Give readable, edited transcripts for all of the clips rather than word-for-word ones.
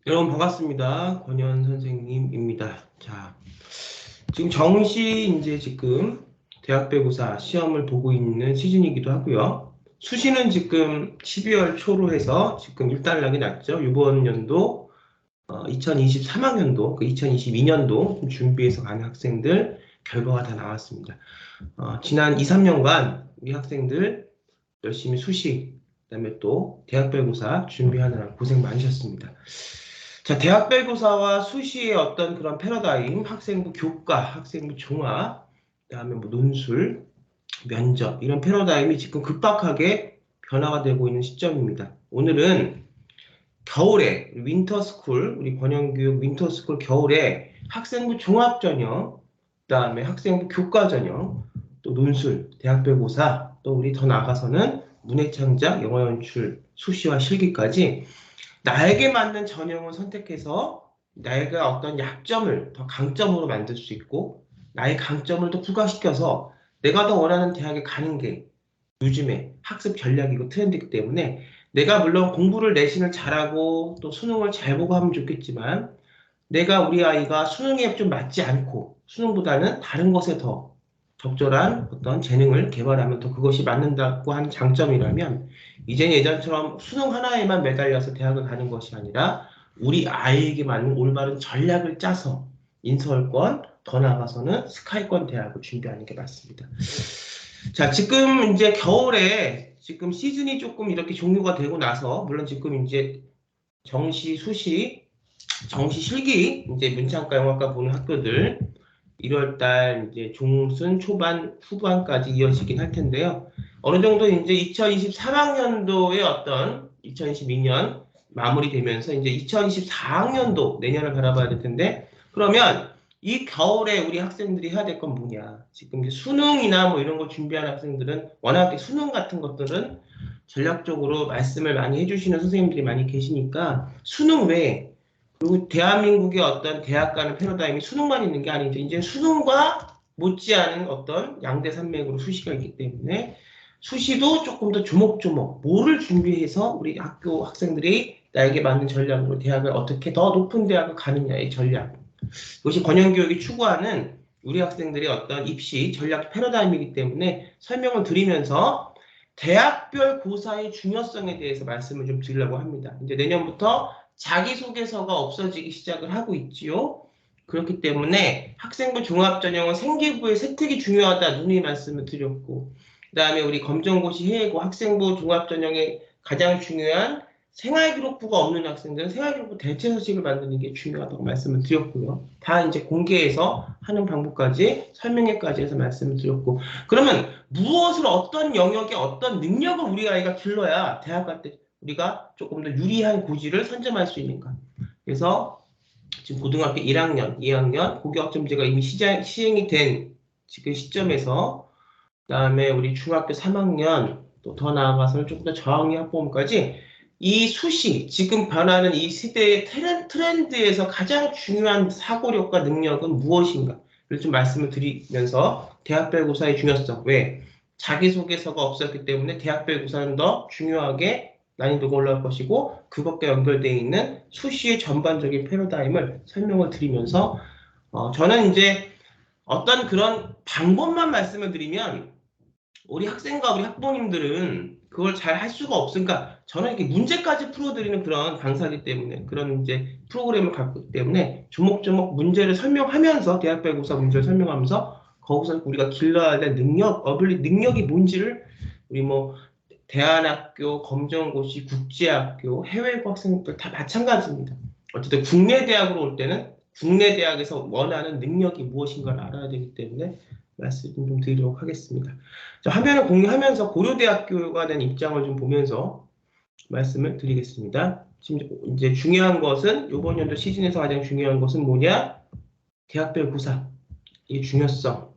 여러분 반갑습니다. 권현 선생님입니다. 자, 지금 정시 이제 지금 대학별고사 시험을 보고 있는 시즌이기도 하고요. 수시는 지금 12월 초로 해서 지금 일단락이 났죠. 이번 연도 2023학년도, 2022년도 준비해서 가는 학생들 결과가 다 나왔습니다. 지난 2, 3년간 우리 학생들 열심히 수시, 그다음에 또 대학별고사 준비하느라 고생 많으셨습니다. 자, 대학별고사와 수시의 어떤 그런 패러다임, 학생부 교과, 학생부 종합, 그다음에 뭐 논술, 면접 이런 패러다임이 지금 급박하게 변화가 되고 있는 시점입니다. 오늘은 겨울에 윈터스쿨, 우리 권영교육 윈터스쿨 겨울에 학생부 종합전형, 그다음에 학생부 교과전형, 또 논술, 대학별고사, 또 우리 더 나아가서는 문해창작, 영어연출, 수시와 실기까지 나에게 맞는 전형을 선택해서 내가 어떤 약점을 더 강점으로 만들 수 있고 나의 강점을 더 부각시켜서 내가 더 원하는 대학에 가는 게 요즘에 학습 전략이고 트렌드이기 때문에 내가 물론 공부를 내신을 잘하고 또 수능을 잘 보고 하면 좋겠지만 내가 우리 아이가 수능에 좀 맞지 않고 수능보다는 다른 것에 더 적절한 어떤 재능을 개발하면 더 그것이 맞는다고 하는 장점이라면 이제 예전처럼 수능 하나에만 매달려서 대학을 가는 것이 아니라 우리 아이에게 맞는 올바른 전략을 짜서 인서울권 더 나아가서는 스카이권 대학을 준비하는 게 맞습니다. 자, 지금 이제 겨울에 지금 시즌이 조금 이렇게 종료가 되고 나서 물론 지금 이제 정시, 수시, 정시 실기 이제 문창과 영어과 보는 학교들 1월달 이제 중순 초반 후반까지 이어지긴 할 텐데요. 어느 정도 이제 2023학년도의 어떤 2022년 마무리되면서 이제 2024학년도 내년을 바라봐야 될 텐데 그러면 이 겨울에 우리 학생들이 해야 될 건 뭐냐? 지금 이제 수능이나 뭐 이런 거 준비하는 학생들은 워낙에 수능 같은 것들은 전략적으로 말씀을 많이 해주시는 선생님들이 많이 계시니까 수능 외에 그리고 대한민국의 어떤 대학 가는 패러다임이 수능만 있는 게 아니죠. 이제 수능과 못지않은 어떤 양대 산맥으로 수시가 있기 때문에 수시도 조금 더 조목조목 뭐를 준비해서 우리 학교 학생들이 나에게 맞는 전략으로 대학을 어떻게 더 높은 대학을 가느냐의 전략. 이것이 권영교육이 추구하는 우리 학생들의 어떤 입시 전략 패러다임이기 때문에 설명을 드리면서 대학별 고사의 중요성에 대해서 말씀을 좀 드리려고 합니다. 이제 내년부터 자기소개서가 없어지기 시작을 하고 있지요. 그렇기 때문에 학생부 종합전형은 생기부의 세특이 중요하다 누누이 말씀을 드렸고 그다음에 우리 검정고시 해외고 학생부 종합전형의 가장 중요한 생활기록부가 없는 학생들은 생활기록부 대체 서식을 만드는 게 중요하다고 말씀을 드렸고요. 다 이제 공개해서 하는 방법까지 설명회까지 해서 말씀을 드렸고 그러면 무엇을 어떤 영역에 어떤 능력을 우리 아이가 길러야 대학 갈 때 우리가 조금 더 유리한 고지를 선점할 수 있는가. 그래서 지금 고등학교 1학년, 2학년 고교학점제가 이미 시행이 된 지금 시점에서 그다음에 우리 중학교 3학년 또 더 나아가서는 조금 더 저학년 학부모까지 이 수시, 지금 변하는 이 시대의 트렌드에서 가장 중요한 사고력과 능력은 무엇인가를 좀 말씀을 드리면서 대학별 고사의 중요성, 왜? 자기소개서가 없었기 때문에 대학별 고사는 더 중요하게 난이도가 올라갈 것이고 그것과 연결되어 있는 수시의 전반적인 패러다임을 설명을 드리면서 저는 이제 어떤 그런 방법만 말씀을 드리면 우리 학생과 우리 학부모님들은 그걸 잘 할 수가 없으니까 저는 이렇게 문제까지 풀어드리는 그런 강사이기 때문에 그런 이제 프로그램을 갖고 있기 때문에 조목조목 문제를 설명하면서 대학별 고사 문제를 설명하면서 거기서 우리가 길러야 될 능력, 능력이 뭔지를 우리 뭐 대안학교, 검정고시, 국제학교, 해외고 학생들 다 마찬가지입니다. 어쨌든 국내 대학으로 올 때는 국내 대학에서 원하는 능력이 무엇인가를 알아야 되기 때문에 말씀 좀 드리도록 하겠습니다. 자, 화면을 공유하면서 고려대학교가 된 입장을 좀 보면서 말씀을 드리겠습니다. 지금 이제 중요한 것은 이번 연도 시즌에서 가장 중요한 것은 뭐냐? 대학별 고사의 중요성입니다.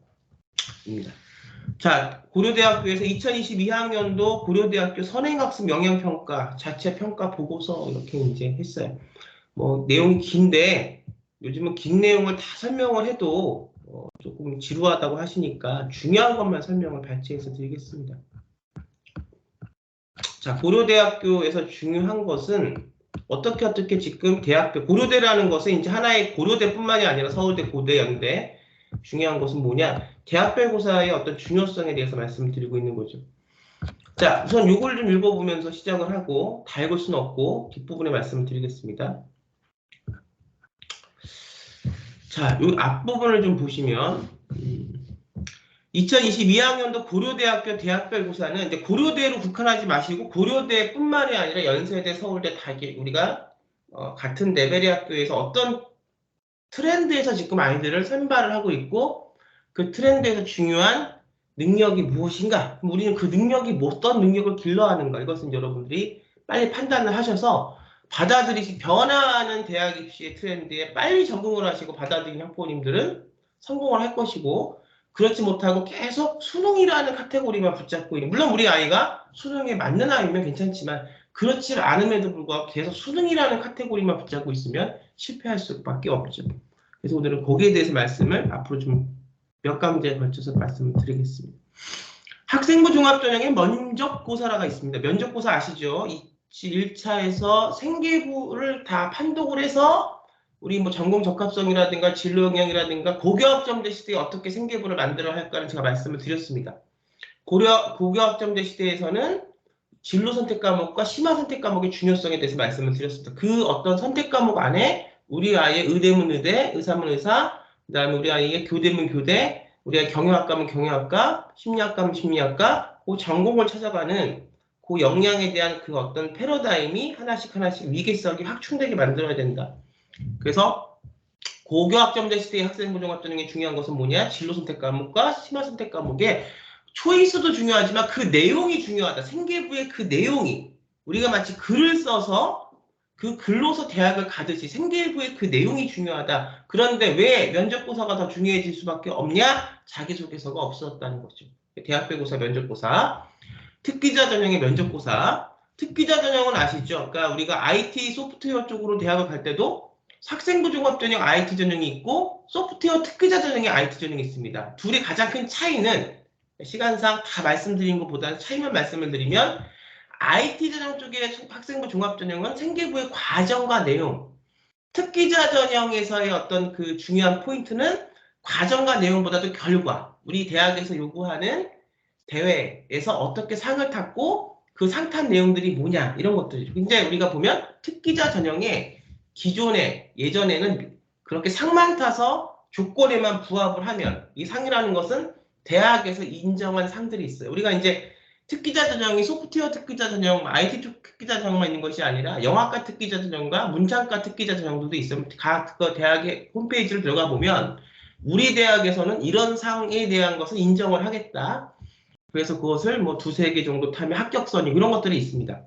자, 고려대학교에서 2022학년도 고려대학교 선행학습 영향평가 자체 평가 보고서 이렇게 이제 했어요. 뭐 내용이 긴데 요즘은 긴 내용을 다 설명을 해도 조금 지루하다고 하시니까 중요한 것만 설명을 발췌해서 드리겠습니다. 자, 고려대학교에서 중요한 것은 어떻게 지금 대학교, 고려대라는 것은 이제 하나의 고려대뿐만이 아니라 서울대, 고대, 연대. 중요한 것은 뭐냐? 대학별고사의 어떤 중요성에 대해서 말씀을 드리고 있는 거죠. 자, 우선 요걸 좀 읽어보면서 시작을 하고, 다 읽을 수는 없고, 뒷부분에 말씀을 드리겠습니다. 자, 요 앞부분을 좀 보시면, 2022학년도 고려대학교 대학별고사는 이제 고려대로 국한하지 마시고 고려대뿐만이 아니라 연세대, 서울대 다 우리가 같은 레벨의 학교에서 어떤 트렌드에서 지금 아이들을 선발을 하고 있고 그 트렌드에서 중요한 능력이 무엇인가? 우리는 그 능력이 어떤 능력을 길러하는가? 이것은 여러분들이 빨리 판단을 하셔서 받아들이시 변화하는 대학 입시의 트렌드에 빨리 적응을 하시고 받아들인 학부모님들은 성공을 할 것이고 그렇지 못하고 계속 수능이라는 카테고리만 붙잡고 있는 물론 우리 아이가 수능에 맞는 아이면 괜찮지만 그렇지 않음에도 불구하고 계속 수능이라는 카테고리만 붙잡고 있으면 실패할 수밖에 없죠. 그래서 오늘은 거기에 대해서 말씀을 앞으로 좀 몇 강좌에 걸쳐서 말씀을 드리겠습니다. 학생부 종합전형에 면접고사라가 있습니다. 면접고사 아시죠? 1차에서 생계부를 다 판독을 해서 우리 뭐 전공 적합성이라든가 진로 영역이라든가 고교학점제 시대에 어떻게 생계부를 만들어 할까는 제가 말씀을 드렸습니다. 고교학점제 시대에서는 진로 선택 과목과 심화 선택 과목의 중요성에 대해서 말씀을 드렸습니다. 그 어떤 선택 과목 안에 우리 아이의 의대문 의대, 의사문 의사, 그다음에 우리 아이의 교대문 교대, 우리 아이 경영학과면 경영학과, 심리학과면 심리학과, 그 전공을 찾아가는 그 역량에 대한 그 어떤 패러다임이 하나씩 위계성이 확충되게 만들어야 된다. 그래서 고교학점제 시대의 학생부 종합전형의 중요한 것은 뭐냐? 진로 선택 과목과 심화 선택 과목의 초이스도 중요하지만 그 내용이 중요하다. 생계부의 그 내용이 우리가 마치 글을 써서 그 글로서 대학을 가듯이 생계부의 그 내용이 중요하다. 그런데 왜 면접고사가 더 중요해질 수밖에 없냐? 자기소개서가 없었다는 거죠. 대학별고사, 면접고사, 특기자 전형의 면접고사. 특기자 전형은 아시죠? 그러니까 우리가 IT 소프트웨어 쪽으로 대학을 갈 때도 학생부 종합전형 IT 전형이 있고 소프트웨어 특기자 전형의 IT 전형이 있습니다. 둘의 가장 큰 차이는 시간상 다 말씀드린 것보다는 차이만 말씀을 드리면 IT 전형 쪽의 학생부 종합전형은 생계부의 과정과 내용, 특기자 전형에서의 어떤 그 중요한 포인트는 과정과 내용보다도 결과, 우리 대학에서 요구하는 대회에서 어떻게 상을 탔고 그 상 탄 내용들이 뭐냐 이런 것들이죠. 근데 우리가 보면 특기자 전형에 기존에 예전에는 그렇게 상만 타서 조건에만 부합을 하면 이 상이라는 것은 대학에서 인정한 상들이 있어요. 우리가 이제 특기자 전형이 소프트웨어 특기자 전형, IT 특기자 전형만 있는 것이 아니라 영화과 특기자 전형과 문창과 특기자 전형들도 있어요. 각 대학의 홈페이지를 들어가 보면 우리 대학에서는 이런 상에 대한 것을 인정을 하겠다. 그래서 그것을 뭐 2-3개 정도 타면 합격선이 이런 것들이 있습니다.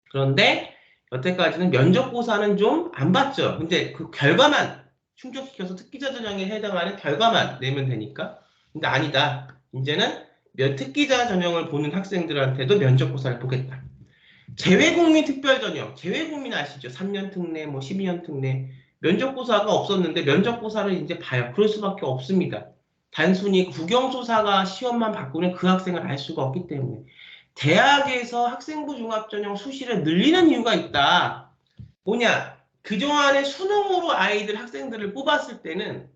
그런데 여태까지는 면접고사는 좀 안 봤죠. 근데 그 결과만 충족시켜서 특기자 전형에 해당하는 결과만 내면 되니까. 근데 아니다. 이제는 특기자 전형을 보는 학생들한테도 면접고사를 보겠다. 재외국민 특별전형, 재외국민 아시죠? 3년 특례, 뭐 12년 특례. 면접고사가 없었는데 면접고사를 이제 봐요. 그럴 수밖에 없습니다. 단순히 국영수사가 시험만 바꾸는 그 학생을 알 수가 없기 때문에. 대학에서 학생부 종합전형 수시를 늘리는 이유가 있다. 뭐냐? 그동안에 수능으로 아이들, 학생들을 뽑았을 때는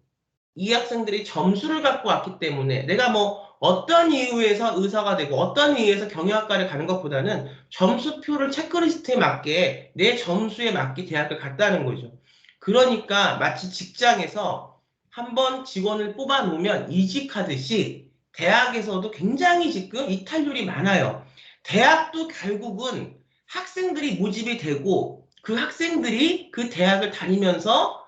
이 학생들이 점수를 갖고 왔기 때문에 내가 뭐 어떤 이유에서 의사가 되고 어떤 이유에서 경영학과를 가는 것보다는 점수표를 체크리스트에 맞게 내 점수에 맞게 대학을 갔다는 거죠. 그러니까 마치 직장에서 한번 직원을 뽑아 놓으면 이직하듯이 대학에서도 굉장히 지금 이탈률이 많아요. 대학도 결국은 학생들이 모집이 되고 그 학생들이 그 대학을 다니면서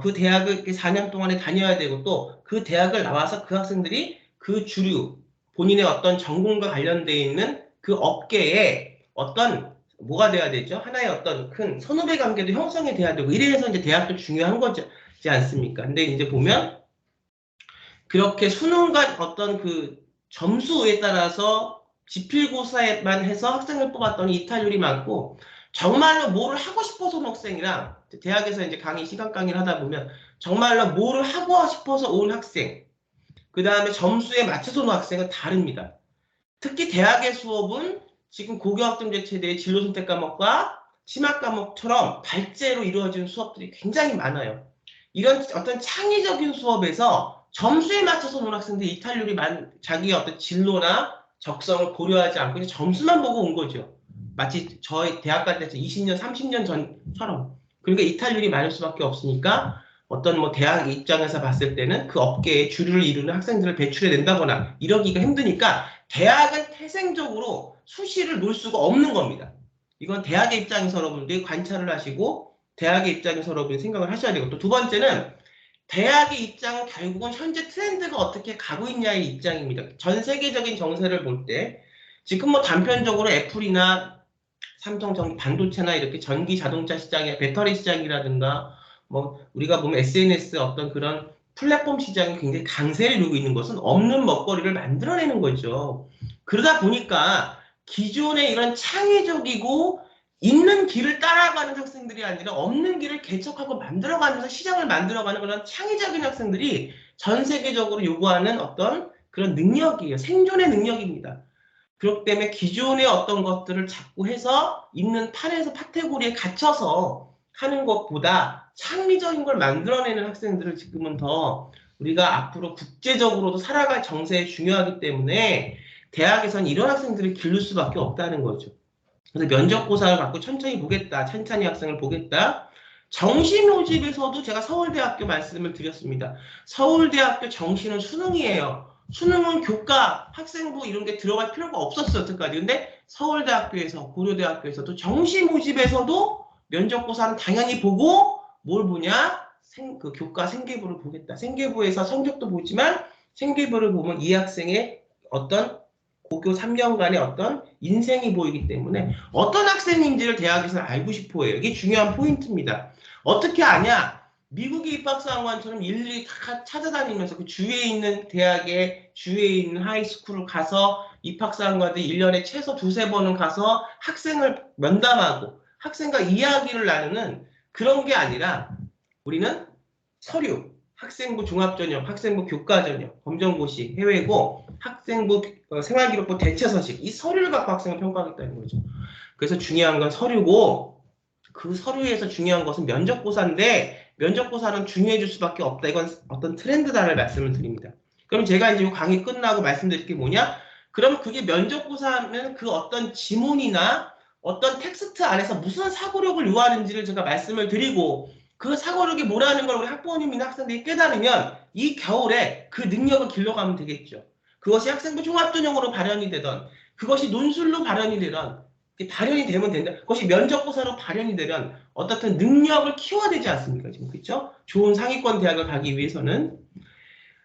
그 대학을 4년 동안에 다녀야 되고 또 그 대학을 나와서 그 학생들이 그 주류 본인의 어떤 전공과 관련되어 있는 그 업계에 어떤 뭐가 돼야 되죠? 하나의 어떤 큰 선후배 관계도 형성이 돼야 되고 이래서 이제 대학도 중요한 거지 않습니까? 근데 이제 보면 그렇게 수능과 어떤 그 점수에 따라서 지필고사에만 해서 학생을 뽑았더니 이탈률이 많고 정말로 뭐를 하고 싶어서 온 학생이랑 대학에서 이제 시간 강의를 하다 보면 정말로 뭐를 하고 싶어서 온 학생 그 다음에 점수에 맞춰서 온 학생은 다릅니다. 특히 대학의 수업은 지금 고교학점제 체대의 진로 선택 과목과 심화 과목처럼 발제로 이루어지는 수업들이 굉장히 많아요. 이런 어떤 창의적인 수업에서 점수에 맞춰서 온 학생들이 이탈률이 자기의 어떤 진로나 적성을 고려하지 않고 그냥 점수만 보고 온 거죠. 마치 저희 대학 갈 때 20년, 30년 전처럼. 그러니까 이탈률이 많을 수밖에 없으니까 어떤 뭐 대학 입장에서 봤을 때는 그 업계에 주류를 이루는 학생들을 배출해 낸다거나 이러기가 힘드니까 대학은 태생적으로 수시를 놓을 수가 없는 겁니다. 이건 대학의 입장에서 여러분들이 관찰을 하시고 대학의 입장에서 여러분이 생각을 하셔야 되고 또 두 번째는 대학의 입장은 결국은 현재 트렌드가 어떻게 가고 있냐의 입장입니다. 전 세계적인 정세를 볼 때 지금 뭐 단편적으로 애플이나 삼성 반도체나 이렇게 전기 자동차 시장의 배터리 시장이라든가 뭐 우리가 보면 SNS 어떤 그런 플랫폼 시장이 굉장히 강세를 이루고 있는 것은 없는 먹거리를 만들어내는 거죠. 그러다 보니까 기존의 이런 창의적이고 있는 길을 따라가는 학생들이 아니라 없는 길을 개척하고 만들어가면서 시장을 만들어가는 그런 창의적인 학생들이 전 세계적으로 요구하는 어떤 그런 능력이에요. 생존의 능력입니다. 그렇기 때문에 기존의 어떤 것들을 자꾸 해서 있는 판에서 카테고리에 갇혀서 하는 것보다 창의적인 걸 만들어내는 학생들을 지금은 더 우리가 앞으로 국제적으로도 살아갈 정세에 중요하기 때문에 대학에서는 이런 학생들을 기를 수밖에 없다는 거죠. 그래서 면접고사를 갖고 천천히 보겠다. 찬찬히 학생을 보겠다. 정시 모집에서도 제가 서울대학교 말씀을 드렸습니다. 서울대학교 정시는 수능이에요. 수능은 교과, 학생부 이런 게 들어갈 필요가 없었어요, 여태까지. 근데 서울대학교에서, 고려대학교에서도 정시 모집에서도 면접고사는 당연히 보고 뭘 보냐? 그 교과 생계부를 보겠다. 생계부에서 성적도 보지만 생계부를 보면 이 학생의 어떤 고교 3년간의 어떤 인생이 보이기 때문에 어떤 학생인지를 대학에서는 알고 싶어 해요. 이게 중요한 포인트입니다. 어떻게 아냐? 미국의 입학사관처럼 일일이 다 찾아다니면서 그 주위에 있는 대학에 주위에 있는 하이스쿨을 가서 입학사관과들 1년에 최소 2~3번은 가서 학생을 면담하고 학생과 이야기를 나누는 그런 게 아니라 우리는 서류, 학생부 종합전형, 학생부 교과전형, 검정고시, 해외고, 학생부 생활기록부 대체서식 이 서류를 갖고 학생을 평가하겠다는 거죠. 그래서 중요한 건 서류고 그 서류에서 중요한 것은 면접고사인데 면접고사는 중요해 줄 수밖에 없다. 이건 어떤 트렌드다를 말씀을 드립니다. 그럼 제가 이제 강의 끝나고 말씀드릴 게 뭐냐? 그럼 그게 면접고사면 그 어떤 지문이나 어떤 텍스트 안에서 무슨 사고력을 요하는지를 제가 말씀을 드리고 그 사고력이 뭐라는 걸 우리 학부모님이나 학생들이 깨달으면 이 겨울에 그 능력을 길러가면 되겠죠. 그것이 학생부 종합전형으로 발현이 되던 그것이 논술로 발현이 되던 발현이 되면 된다. 그것이 면접고사로 발현이 되면 어떻든 능력을 키워야 되지 않습니까? 지금 그렇죠? 좋은 상위권 대학을 가기 위해서는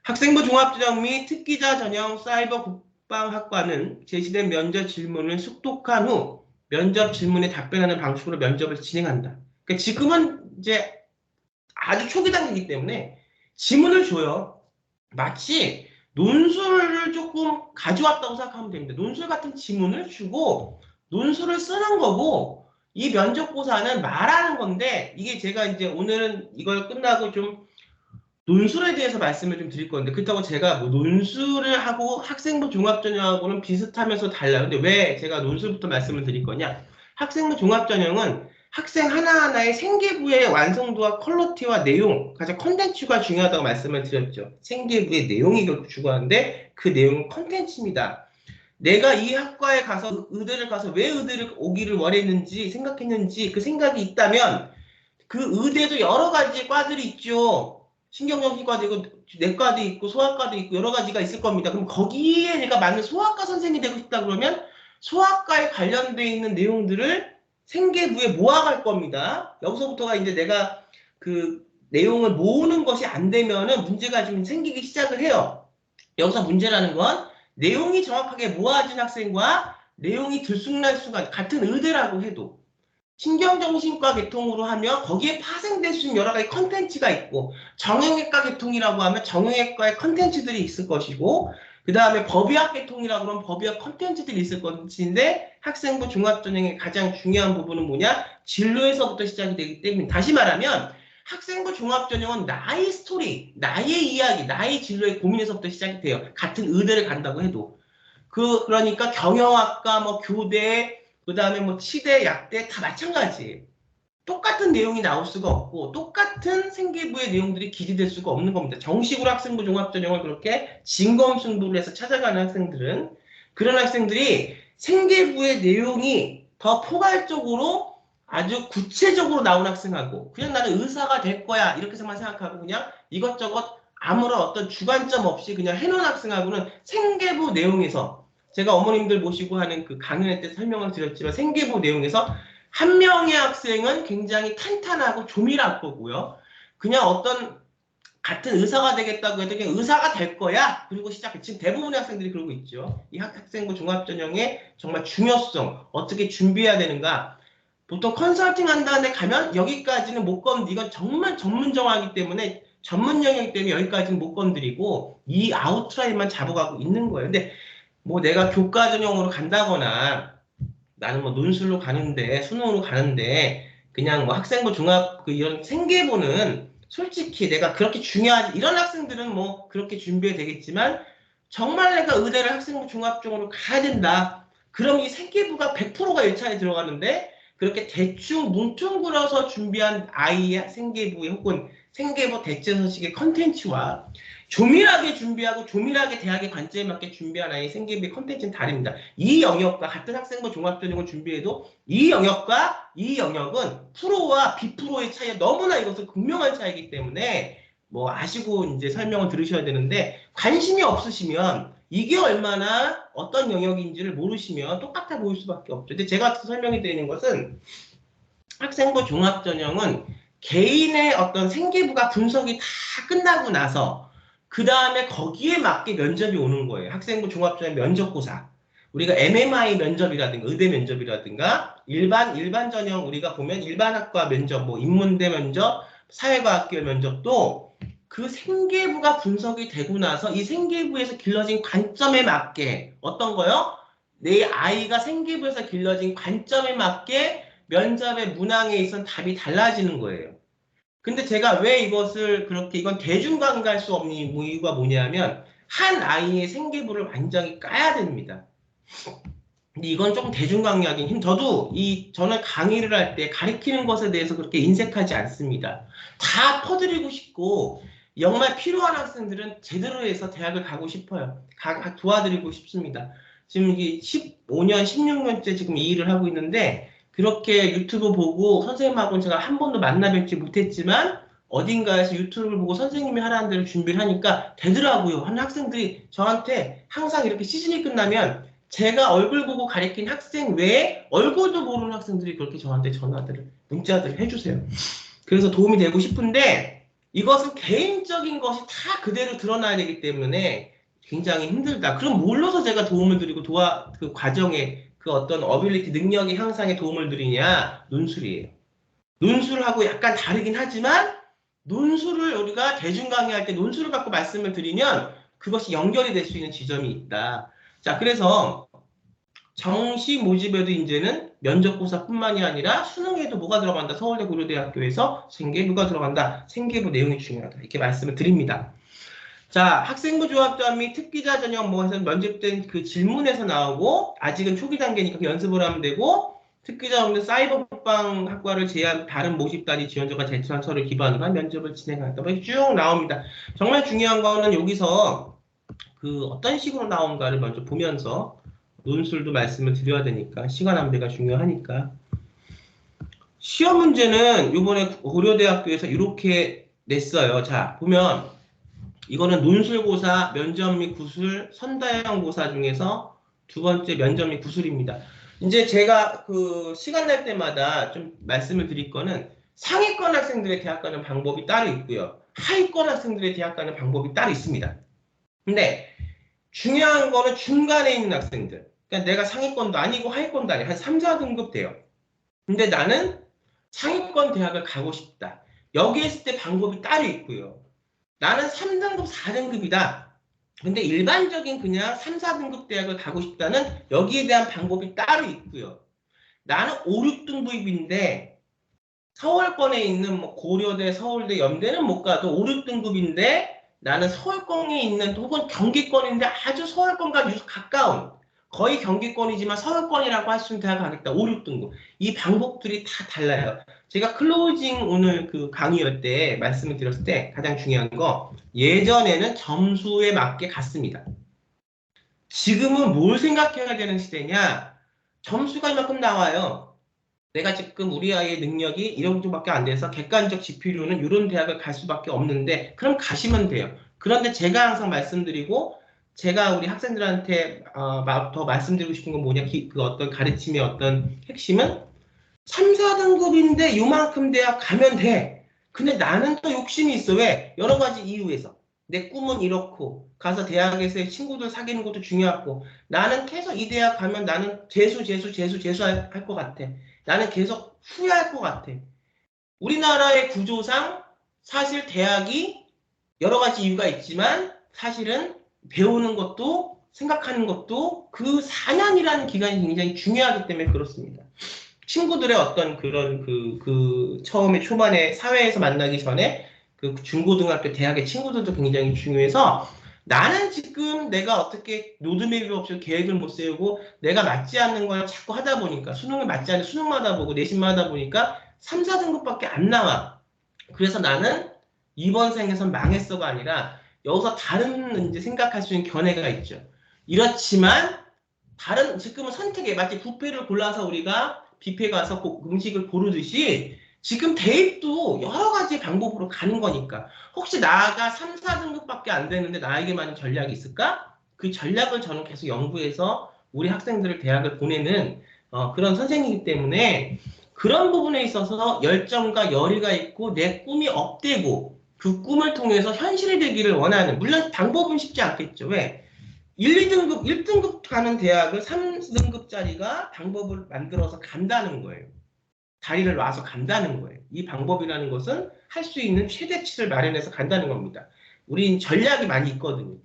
학생부 종합전형 및 특기자 전형 사이버 국방학과는 제시된 면접 질문을 숙독한 후 면접 질문에 답변하는 방식으로 면접을 진행한다. 그러니까 지금은 이제 아주 초기 단계이기 때문에 지문을 줘요. 마치 논술을 조금 가져왔다고 생각하면 됩니다. 논술 같은 지문을 주고 논술을 쓰는 거고 이 면접고사는 말하는 건데 이게 제가 이제 오늘은 이걸 끝나고 좀 논술에 대해서 말씀을 좀 드릴 건데 그렇다고 제가 뭐 논술을 하고 학생부 종합전형하고는 비슷하면서 달라요. 근데 왜 제가 논술부터 말씀을 드릴 거냐? 학생부 종합전형은 학생 하나하나의 생계부의 완성도와 퀄리티와 내용, 가장 컨텐츠가 중요하다고 말씀을 드렸죠. 생계부의 내용이 중요한데 그 내용은 컨텐츠입니다. 내가 이 학과에 가서 의대를 가서 왜 의대를 오기를 원했는지 생각했는지 그 생각이 있다면 그 의대도 여러 가지 과들이 있죠. 신경정신과도 있고 내과도 있고 소아과도 있고 여러 가지가 있을 겁니다. 그럼 거기에 내가 맞는 소아과 선생님이 되고 싶다 그러면 소아과에 관련되어 있는 내용들을 생계부에 모아갈 겁니다. 여기서부터가 이제 내가 그 내용을 모으는 것이 안 되면은 문제가 좀 생기기 시작을 해요. 여기서 문제라는 건 내용이 정확하게 모아진 학생과 내용이 들쑥날쑥한 같은 의대라고 해도 신경정신과 계통으로 하면 거기에 파생될 수 있는 여러 가지 컨텐츠가 있고 정형외과 계통이라고 하면 정형외과의 컨텐츠들이 있을 것이고 그 다음에 법의학 계통이라고 하면 법의학 컨텐츠들이 있을 것인데 학생부 종합전형의 가장 중요한 부분은 뭐냐? 진로에서부터 시작이 되기 때문에 다시 말하면 학생부 종합전형은 나의 스토리, 나의 이야기, 나의 진로의 고민에서부터 시작이 돼요. 같은 의대를 간다고 해도. 그러니까 경영학과, 뭐 교대, 그 다음에 뭐 치대, 약대 다 마찬가지예요. 똑같은 내용이 나올 수가 없고 똑같은 생계부의 내용들이 기재될 수가 없는 겁니다. 정식으로 학생부 종합전형을 그렇게 진검승부를 해서 찾아가는 학생들은 그런 학생들이 생계부의 내용이 더 포괄적으로 아주 구체적으로 나온 학생하고 그냥 나는 의사가 될 거야 이렇게만 생각하고 그냥 이것저것 아무런 어떤 주관점 없이 그냥 해놓은 학생하고는 생계부 내용에서 제가 어머님들 모시고 하는 그 강연회 때 설명을 드렸지만 생계부 내용에서 한 명의 학생은 굉장히 탄탄하고 조밀할 거고요. 그냥 어떤 같은 의사가 되겠다고 해도 그냥 의사가 될 거야. 그리고 시작해. 지금 대부분의 학생들이 그러고 있죠. 이 학생부 종합전형의 정말 중요성, 어떻게 준비해야 되는가. 보통 컨설팅 한다는데 가면 여기까지는 못 건드. 이건 정말 전문정화이기 때문에 전문 영역이기 때문에 여기까지는 못 건드리고 이 아웃라인만 잡아가고 있는 거예요. 근데 뭐 내가 교과 전형으로 간다거나 나는 뭐 논술로 가는데 수능으로 가는데 그냥 뭐 학생부 종합 그 이런 생계부는 솔직히 내가 그렇게 중요하지 이런 학생들은 뭐 그렇게 준비해야 되겠지만 정말 내가 의대를 학생부 종합적으로 가야 된다. 그럼 이 생계부가 100%가 1차에 들어가는데 그렇게 대충 뭉뚱그려서 준비한 아이의 생계부의 혹은 생계부 대체서식의 컨텐츠와 조밀하게 준비하고 조밀하게 대학의 관점에 맞게 준비한 아이의 생계부의 컨텐츠는 다릅니다. 이 영역과 같은 학생부 종합전형을 준비해도 이 영역과 이 영역은 프로와 비프로의 차이가 너무나 이것은 극명한 차이기 때문에 뭐 아시고 이제 설명을 들으셔야 되는데 관심이 없으시면 이게 얼마나 어떤 영역인지를 모르시면 똑같아 보일 수밖에 없죠. 근데 제가 설명해 드리는 것은 학생부 종합전형은 개인의 어떤 생계부가 분석이 다 끝나고 나서 그 다음에 거기에 맞게 면접이 오는 거예요. 학생부 종합전형 면접고사. 우리가 MMI 면접이라든가 의대 면접이라든가 일반 전형 우리가 보면 일반학과 면접, 뭐 인문대 면접, 사회과학계 면접도 그 생계부가 분석이 되고 나서 이 생계부에서 길러진 관점에 맞게 어떤 거요? 내 아이가 생계부에서 길러진 관점에 맞게 면접의 문항에 있어서 답이 달라지는 거예요. 근데 제가 왜 이것을 그렇게 이건 대중관계할 수 없는 이유가 뭐냐면 한 아이의 생계부를 완전히 까야 됩니다. 근데 이건 조금 대중관계하긴 저도 저는 강의를 할 때 가르치는 것에 대해서 그렇게 인색하지 않습니다. 다 퍼드리고 싶고 정말 필요한 학생들은 제대로 해서 대학을 가고 싶어요. 도와드리고 싶습니다. 지금 이게 15년, 16년째 지금 이 일을 하고 있는데 그렇게 유튜브 보고 선생님하고는 제가 한 번도 만나 뵙지 못했지만 어딘가에서 유튜브를 보고 선생님이 하라는 대로 준비를 하니까 되더라고요. 한 학생들이 저한테 항상 이렇게 시즌이 끝나면 제가 얼굴 보고 가르친 학생 외에 얼굴도 모르는 학생들이 그렇게 저한테 전화들을, 문자들을 해주세요. 그래서 도움이 되고 싶은데 이것은 개인적인 것이 다 그대로 드러나야 되기 때문에 굉장히 힘들다. 그럼 뭘로서 제가 도움을 드리고 그 과정에 그 어떤 어빌리티 능력의 향상에 도움을 드리냐? 논술이에요. 논술하고 약간 다르긴 하지만 논술을 우리가 대중 강의할 때 논술을 갖고 말씀을 드리면 그것이 연결이 될 수 있는 지점이 있다. 자, 그래서 정시 모집에도 이제는 면접고사뿐만이 아니라 수능에도 뭐가 들어간다. 서울대 고려대학교에서 생계부가 들어간다. 생계부 내용이 중요하다. 이렇게 말씀을 드립니다. 자, 학생부 조합전 및 특기자 전형 뭐 해서 면접된 그 질문에서 나오고 아직은 초기 단계니까 연습을 하면 되고 특기자 없는 사이버 국방 학과를 제한 다른 모집단위 지원자가 제출한 서류를 기반으로 한 면접을 진행한다. 쭉 나옵니다. 정말 중요한 거는 여기서 그 어떤 식으로 나온가를 먼저 보면서 논술도 말씀을 드려야 되니까 시간 안배가 중요하니까 시험 문제는 이번에 고려대학교에서 이렇게 냈어요. 자, 보면 이거는 논술고사, 면접 및 구술, 선다형고사 중에서 두 번째 면접 및 구술입니다. 이제 제가 그 시간 날 때마다 좀 말씀을 드릴 거는 상위권 학생들의 대학 가는 방법이 따로 있고요. 하위권 학생들의 대학 가는 방법이 따로 있습니다. 근데 중요한 거는 중간에 있는 학생들. 그러니까 내가 상위권도 아니고 하위권도 아니고 한 3, 4등급 돼요. 근데 나는 상위권 대학을 가고 싶다. 여기 있을 때 방법이 따로 있고요. 나는 3등급, 4등급이다. 근데 일반적인 그냥 3, 4등급 대학을 가고 싶다는 여기에 대한 방법이 따로 있고요. 나는 5, 6등급인데 서울권에 있는 뭐 고려대, 서울대, 연대는 못 가도 5, 6등급인데 나는 서울권에 있는 혹은 경기권인데 아주 서울권과 가까운 거의 경기권이지만 서울권이라고 할 수 있는 대학 가겠다. 5, 6등급. 이 방법들이 다 달라요. 제가 클로징 오늘 그 강의할 때 말씀을 드렸을 때 가장 중요한 거 예전에는 점수에 맞게 갔습니다. 지금은 뭘 생각해야 되는 시대냐? 점수가 이만큼 나와요. 내가 지금 우리 아이의 능력이 이런 정도밖에 안 돼서 객관적 지표로는 이런 대학을 갈 수밖에 없는데 그럼 가시면 돼요. 그런데 제가 항상 말씀드리고 제가 우리 학생들한테 더 말씀드리고 싶은 건 뭐냐? 그 어떤 가르침의 어떤 핵심은 3, 4등급인데 요만큼 대학 가면 돼. 근데 나는 또 욕심이 있어. 왜? 여러 가지 이유에서. 내 꿈은 이렇고 가서 대학에서의 친구들 사귀는 것도 중요하고 나는 계속 이 대학 가면 나는 재수할 것 같아. 나는 계속 후회할 것 같아. 우리나라의 구조상 사실 대학이 여러 가지 이유가 있지만 사실은 배우는 것도 생각하는 것도 그 4년이라는 기간이 굉장히 중요하기 때문에 그렇습니다. 친구들의 어떤 그런 처음에 초반에 사회에서 만나기 전에 그 중고등학교 대학의 친구들도 굉장히 중요해서 나는 지금 내가 어떻게 로드맵이 없이 계획을 못 세우고 내가 맞지 않는 걸 자꾸 하다 보니까 수능을 맞지 않는 수능마다 보고 내신마다 하다 보니까 3, 4등급밖에 안 나와. 그래서 나는 이번 생에선 망했어가 아니라 여기서 다른 이제 생각할 수 있는 견해가 있죠. 이렇지만 다른 지금은 선택에 마치 뷔페를 골라서 우리가 뷔페 가서 음식을 고르듯이 지금 대입도 여러 가지 방법으로 가는 거니까 혹시 나가 3, 4등급밖에 안 되는데 나에게 맞는 전략이 있을까? 그 전략을 저는 계속 연구해서 우리 학생들을 대학을 보내는 그런 선생님이기 때문에 그런 부분에 있어서 열정과 열의가 있고 내 꿈이 업되고 그 꿈을 통해서 현실이 되기를 원하는 물론 방법은 쉽지 않겠죠. 왜? 1, 2등급, 1등급 가는 대학을 3등급짜리가 방법을 만들어서 간다는 거예요. 다리를 놔서 간다는 거예요. 이 방법이라는 것은 할 수 있는 최대치를 마련해서 간다는 겁니다. 우린 전략이 많이 있거든요.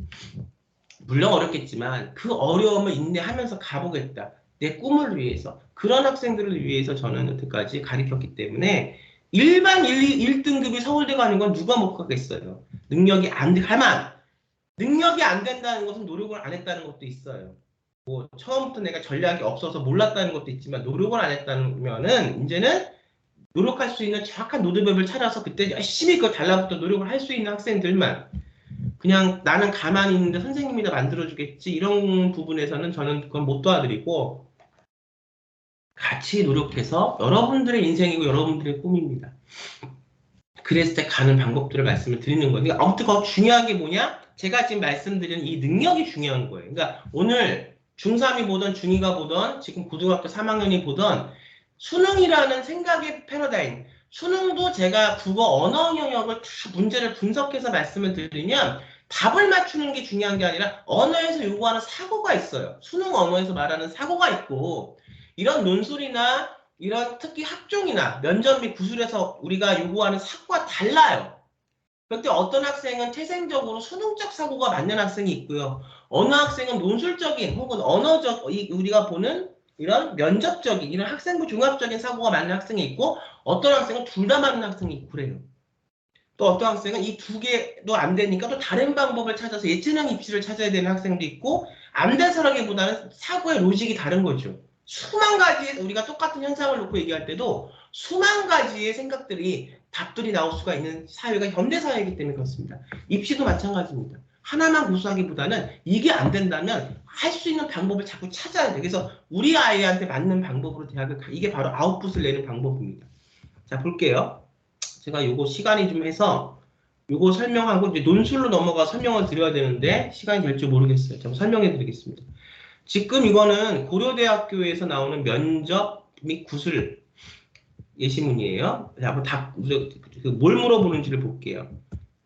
물론 어렵겠지만 그 어려움을 인내하면서 가보겠다. 내 꿈을 위해서. 그런 학생들을 위해서 저는 여태까지 가르쳤기 때문에 일반 1등급이 서울대 가는 건 누가 못 가겠어요. 능력이 안 돼. 다만 능력이 안 된다는 것은 노력을 안 했다는 것도 있어요. 뭐 처음부터 내가 전략이 없어서 몰랐다는 것도 있지만 노력을 안 했다면은 이제는 노력할 수 있는 정확한 로드맵을 찾아서 그때 열심히 그거 달라붙어 노력을 할 수 있는 학생들만 그냥 나는 가만히 있는데 선생님이 다 만들어주겠지 이런 부분에서는 저는 그건 못 도와드리고 같이 노력해서 여러분들의 인생이고 여러분들의 꿈입니다. 그랬을 때 가는 방법들을 말씀을 드리는 거예요. 그러니까 아무튼 더 중요한 게 뭐냐? 제가 지금 말씀드린 이 능력이 중요한 거예요. 그러니까 오늘 중3이 보던 중2가 보던 지금 고등학교 3학년이 보던 수능이라는 생각의 패러다임 수능도 제가 국어 언어 영역을 다 문제를 분석해서 말씀을 드리면 답을 맞추는 게 중요한 게 아니라 언어에서 요구하는 사고가 있어요. 수능 언어에서 말하는 사고가 있고 이런 논술이나 이런 특히 학종이나 면접 및 구술에서 우리가 요구하는 사고가 달라요. 그런데 어떤 학생은 태생적으로 수능적 사고가 맞는 학생이 있고요. 어느 학생은 논술적인 혹은 언어적 우리가 보는 이런 면접적인 이런 학생부 종합적인 사고가 맞는 학생이 있고 어떤 학생은 둘 다 맞는 학생이 있고 그래요. 또 어떤 학생은 이 두 개도 안 되니까 또 다른 방법을 찾아서 예체능 입시를 찾아야 되는 학생도 있고 안 돼서라기보다는 사고의 로직이 다른 거죠. 수만 가지의 우리가 똑같은 현상을 놓고 얘기할 때도 수만 가지의 생각들이 답들이 나올 수가 있는 사회가 현대사회이기 때문에 그렇습니다. 입시도 마찬가지입니다. 하나만 고수하기보다는 이게 안 된다면 할 수 있는 방법을 자꾸 찾아야 돼요. 그래서 우리 아이한테 맞는 방법으로 대학을 이게 바로 아웃풋을 내는 방법입니다. 자 볼게요. 제가 요거 시간이 좀 해서 요거 설명하고 이제 논술로 넘어가 설명을 드려야 되는데 시간이 될지 모르겠어요. 제가 설명해 드리겠습니다. 지금 이거는 고려대학교에서 나오는 면접 및 구술 예시문이에요. 한번 뭘 물어보는지를 볼게요.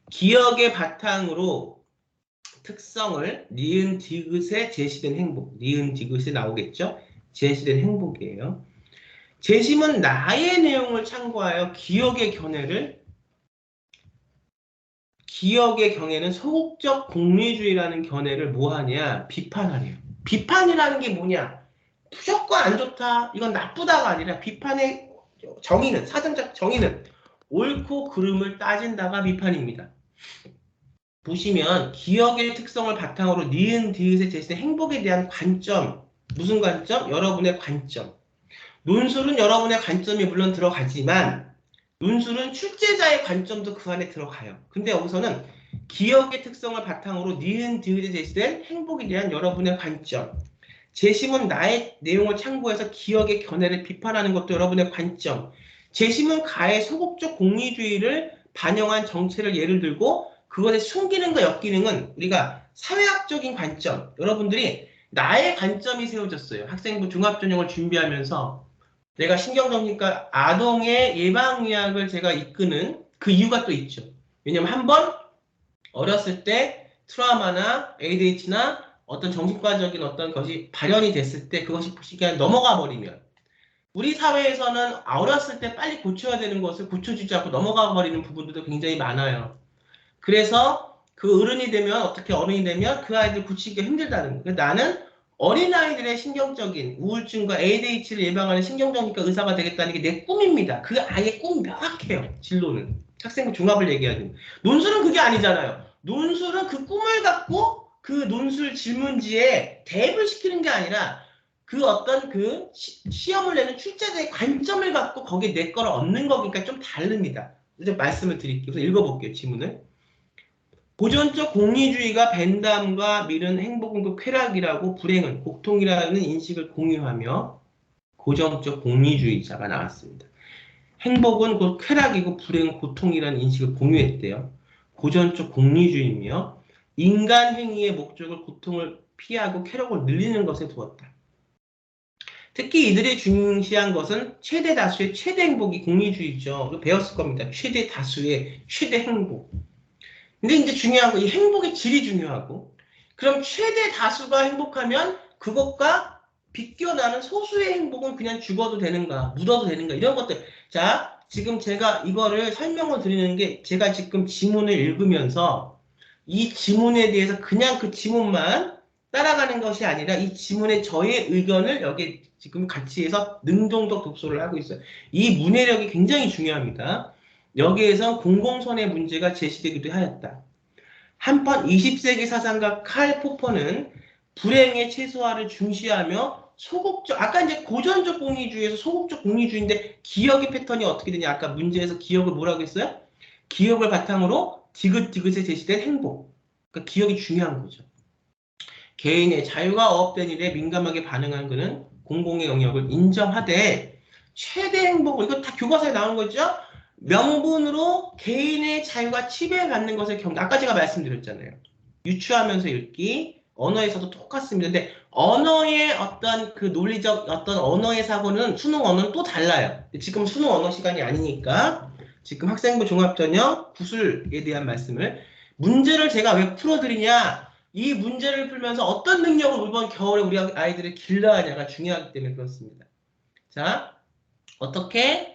기억의 바탕으로 특성을 니은 디귿에 제시된 행복. 니은 디귿에 나오겠죠? 제시된 행복이에요. 제시문 나의 내용을 참고하여 기억의 경애는 소극적 공리주의라는 견해를 뭐하냐? 비판하래요. 비판이라는 게 뭐냐? 무조건 안 좋다, 이건 나쁘다가 아니라 비판의 정의는, 사전적 정의는 옳고 그름을 따진다가 비판입니다. 보시면 기억의 특성을 바탕으로 니은 디귿에 제시된 행복에 대한 관점, 무슨 관점? 여러분의 관점. 논술은 여러분의 관점이 물론 들어가지만 논술은 출제자의 관점도 그 안에 들어가요. 근데 여기서는 기억의 특성을 바탕으로 니은, 디귿에 제시된 행복에 대한 여러분의 관점. 재심은 나의 내용을 참고해서 기억의 견해를 비판하는 것도 여러분의 관점. 재심은 가의 소극적 공리주의를 반영한 정체를 예를 들고 그것의 순기능과 역기능은 우리가 사회학적인 관점. 여러분들이 나의 관점이 세워졌어요. 학생부 종합전형을 준비하면서 내가 신경정신과 아동의 예방의학을 제가 이끄는 그 이유가 또 있죠. 왜냐면 한번 어렸을 때 트라우마나 ADHD나 어떤 정신과적인 어떤 것이 발현이 됐을 때 그것이 그냥 넘어가 버리면 우리 사회에서는 어렸을 때 빨리 고쳐야 되는 것을 고쳐주지 않고 넘어가 버리는 부분들도 굉장히 많아요. 그래서 그 어른이 되면 어떻게 어른이 되면 그 아이들 고치기가 힘들다는 거예요. 나는 어린아이들의 신경적인 우울증과 ADHD를 예방하는 신경정신과 의사가 되겠다는 게 내 꿈입니다. 그 아이의 꿈 명확해요. 진로는. 학생부 종합을 얘기하는. 논술은 그게 아니잖아요. 논술은 그 꿈을 갖고 그 논술 질문지에 대입을 시키는 게 아니라 그 어떤 그 시험을 내는 출제자의 관점을 갖고 거기에 내 거를 얻는 거니까 좀 다릅니다. 이제 말씀을 드릴게요. 그래서 읽어볼게요. 지문을. 고전적 공리주의가 벤담과 밀은 행복은 그 쾌락이라고 불행은 고통이라는 인식을 공유하며 고전적 공리주의자가 나왔습니다. 행복은 곧 쾌락이고 불행은 고통이라는 인식을 공유했대요. 고전적 공리주의이며 인간 행위의 목적을 고통을 피하고 쾌락을 늘리는 것에 두었다. 특히 이들이 중시한 것은 최대 다수의 최대 행복이 공리주의죠. 배웠을 겁니다. 최대 다수의 최대 행복. 근데 이제 중요한 거, 이 행복의 질이 중요하고, 그럼 최대 다수가 행복하면 그것과 비껴나는 소수의 행복은 그냥 죽어도 되는가, 묻어도 되는가, 이런 것들. 자, 지금 제가 이거를 설명을 드리는 게 제가 지금 지문을 읽으면서 이 지문에 대해서 그냥 그 지문만 따라가는 것이 아니라 이 지문에 저의 의견을 여기 지금 같이 해서 능동적 독서를 하고 있어요. 이 문해력이 굉장히 중요합니다. 여기에서 공공선의 문제가 제시되기도 하였다. 한편 20세기 사상가 칼 포퍼는 불행의 최소화를 중시하며 소극적, 아까 이제 고전적 공리주의에서 소극적 공리주의인데 기억의 패턴이 어떻게 되냐. 아까 문제에서 기억을 뭐라고 했어요? 기억을 바탕으로 디귿디귿에 제시된 행복. 그러니까 기억이 중요한 거죠. 개인의 자유가 억압된 일에 민감하게 반응한 그는 공공의 영역을 인정하되 최대 행복을, 이거 다 교과서에 나온 거죠? 명분으로 개인의 자유가 침해받는 것을 아까 제가 말씀드렸잖아요. 유추하면서 읽기, 언어에서도 똑같습니다. 근데 언어의 어떤 그 논리적 어떤 언어의 사고는 수능 언어는 또 달라요. 지금 수능 언어 시간이 아니니까 지금 학생부 종합전형 구술에 대한 말씀을, 문제를 제가 왜 풀어드리냐, 이 문제를 풀면서 어떤 능력을 이번 겨울에 우리 아이들을 길러야 하냐가 중요하기 때문에 그렇습니다. 자, 어떻게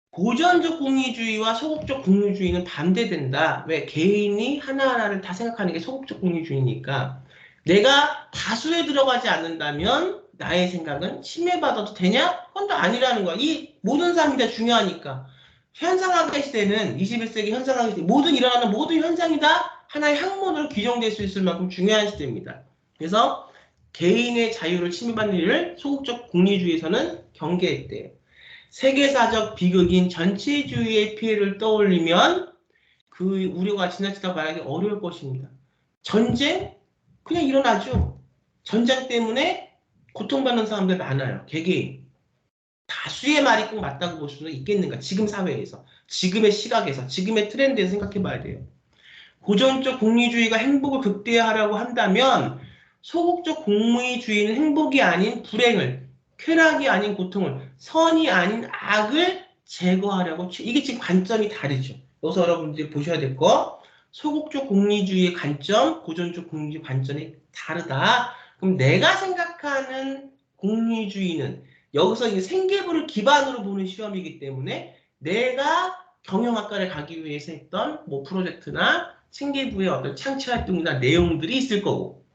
고전적 공리주의와 소극적 공리주의는 반대된다. 왜? 개인이 하나하나를 다 생각하는 게 소극적 공리주의니까 내가 다수에 들어가지 않는다면 나의 생각은 침해받아도 되냐? 그건 또 아니라는 거야. 이 모든 사람이 다 중요하니까. 현상학의 시대는 21세기 현상학의 시대, 모든 일어나는 모든 현상이 다 하나의 학문으로 규정될 수 있을 만큼 중요한 시대입니다. 그래서 개인의 자유를 침해받는 일을 소극적 공리주의에서는 경계했대요. 세계사적 비극인 전체주의의 피해를 떠올리면 그 우려가 지나치다 말하기 어려울 것입니다. 전쟁? 그냥 일어나죠. 전쟁 때문에 고통받는 사람들 많아요. 개개인. 다수의 말이 꼭 맞다고 볼 수는 있겠는가? 지금 사회에서, 지금의 시각에서, 지금의 트렌드에서 생각해 봐야 돼요. 고전적 공리주의가 행복을 극대화하려고 한다면 소극적 공리주의는 행복이 아닌 불행을, 쾌락이 아닌 고통을, 선이 아닌 악을 제거하려고, 이게 지금 관점이 다르죠. 여기서 여러분들이 보셔야 될 거, 소극적 공리주의의 관점, 고전적 공리주의 관점이 다르다. 그럼 내가 생각하는 공리주의는, 여기서 이제 생계부를 기반으로 보는 시험이기 때문에 내가 경영학과를 가기 위해서 했던 뭐 프로젝트나 생계부의 어떤 창치활동이나 내용들이 있을 거고,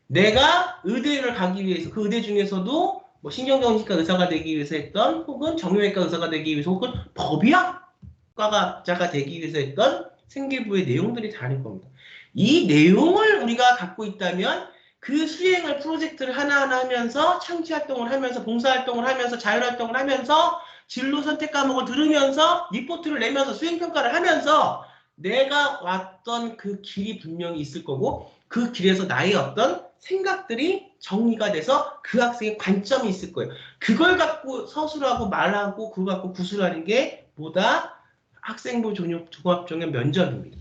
내가 의대를 가기 위해서 그 의대 중에서도 뭐 신경정신과 의사가 되기 위해서 했던, 혹은 정형외과 의사가 되기 위해서, 혹은 법의학과가 되기 위해서 했던 생계부의 내용들이 다를 겁니다. 이 내용을 우리가 갖고 있다면 그 수행을 프로젝트를 하나하나 하면서 창취활동을 하면서 봉사활동을 하면서 자율활동을 하면서 진로 선택 과목을 들으면서 리포트를 내면서 수행평가를 하면서 내가 왔던 그 길이 분명히 있을 거고 그 길에서 나의 어떤 생각들이 정리가 돼서 그 학생의 관점이 있을 거예요. 그걸 갖고 서술하고 말하고 그걸 갖고 구술하는 게 뭐다? 학생부 종합전형 면접입니다.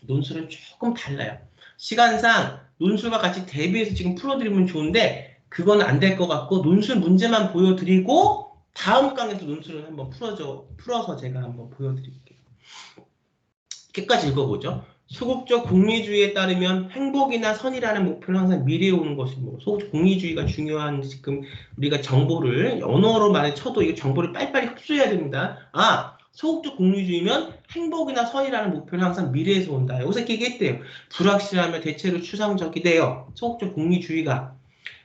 논술은 조금 달라요. 시간상 논술과 같이 대비해서 지금 풀어드리면 좋은데 그건 안 될 것 같고 논술 문제만 보여드리고 다음 강에서 논술을 한번 풀어서 제가 한번 보여드릴게요. 끝까지 읽어보죠. 소극적 공리주의에 따르면 행복이나 선이라는 목표는 항상 미래에 오는 것이고 소극적 공리주의가 중요한 지금 우리가 정보를 언어로 말해 쳐도 이 정보를 빨리빨리 흡수해야 됩니다. 소극적 공리주의면 행복이나 선이라는 목표는 항상 미래에서 온다. 여기서 이렇게 얘기했대요. 불확실하면 대체로 추상적이 돼요. 소극적 공리주의가.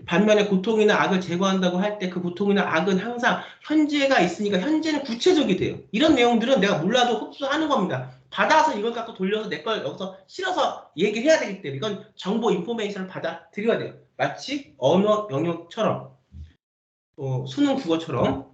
반면에 고통이나 악을 제거한다고 할 때 그 고통이나 악은 항상 현재가 있으니까 현재는 구체적이 돼요. 이런 내용들은 내가 몰라도 흡수하는 겁니다. 받아서 이걸 갖고 돌려서 내 걸 여기서 실어서 얘기를 해야 되기 때문에 이건 정보 인포메이션을 받아들여야 돼요. 마치 언어 영역처럼 수능 국어처럼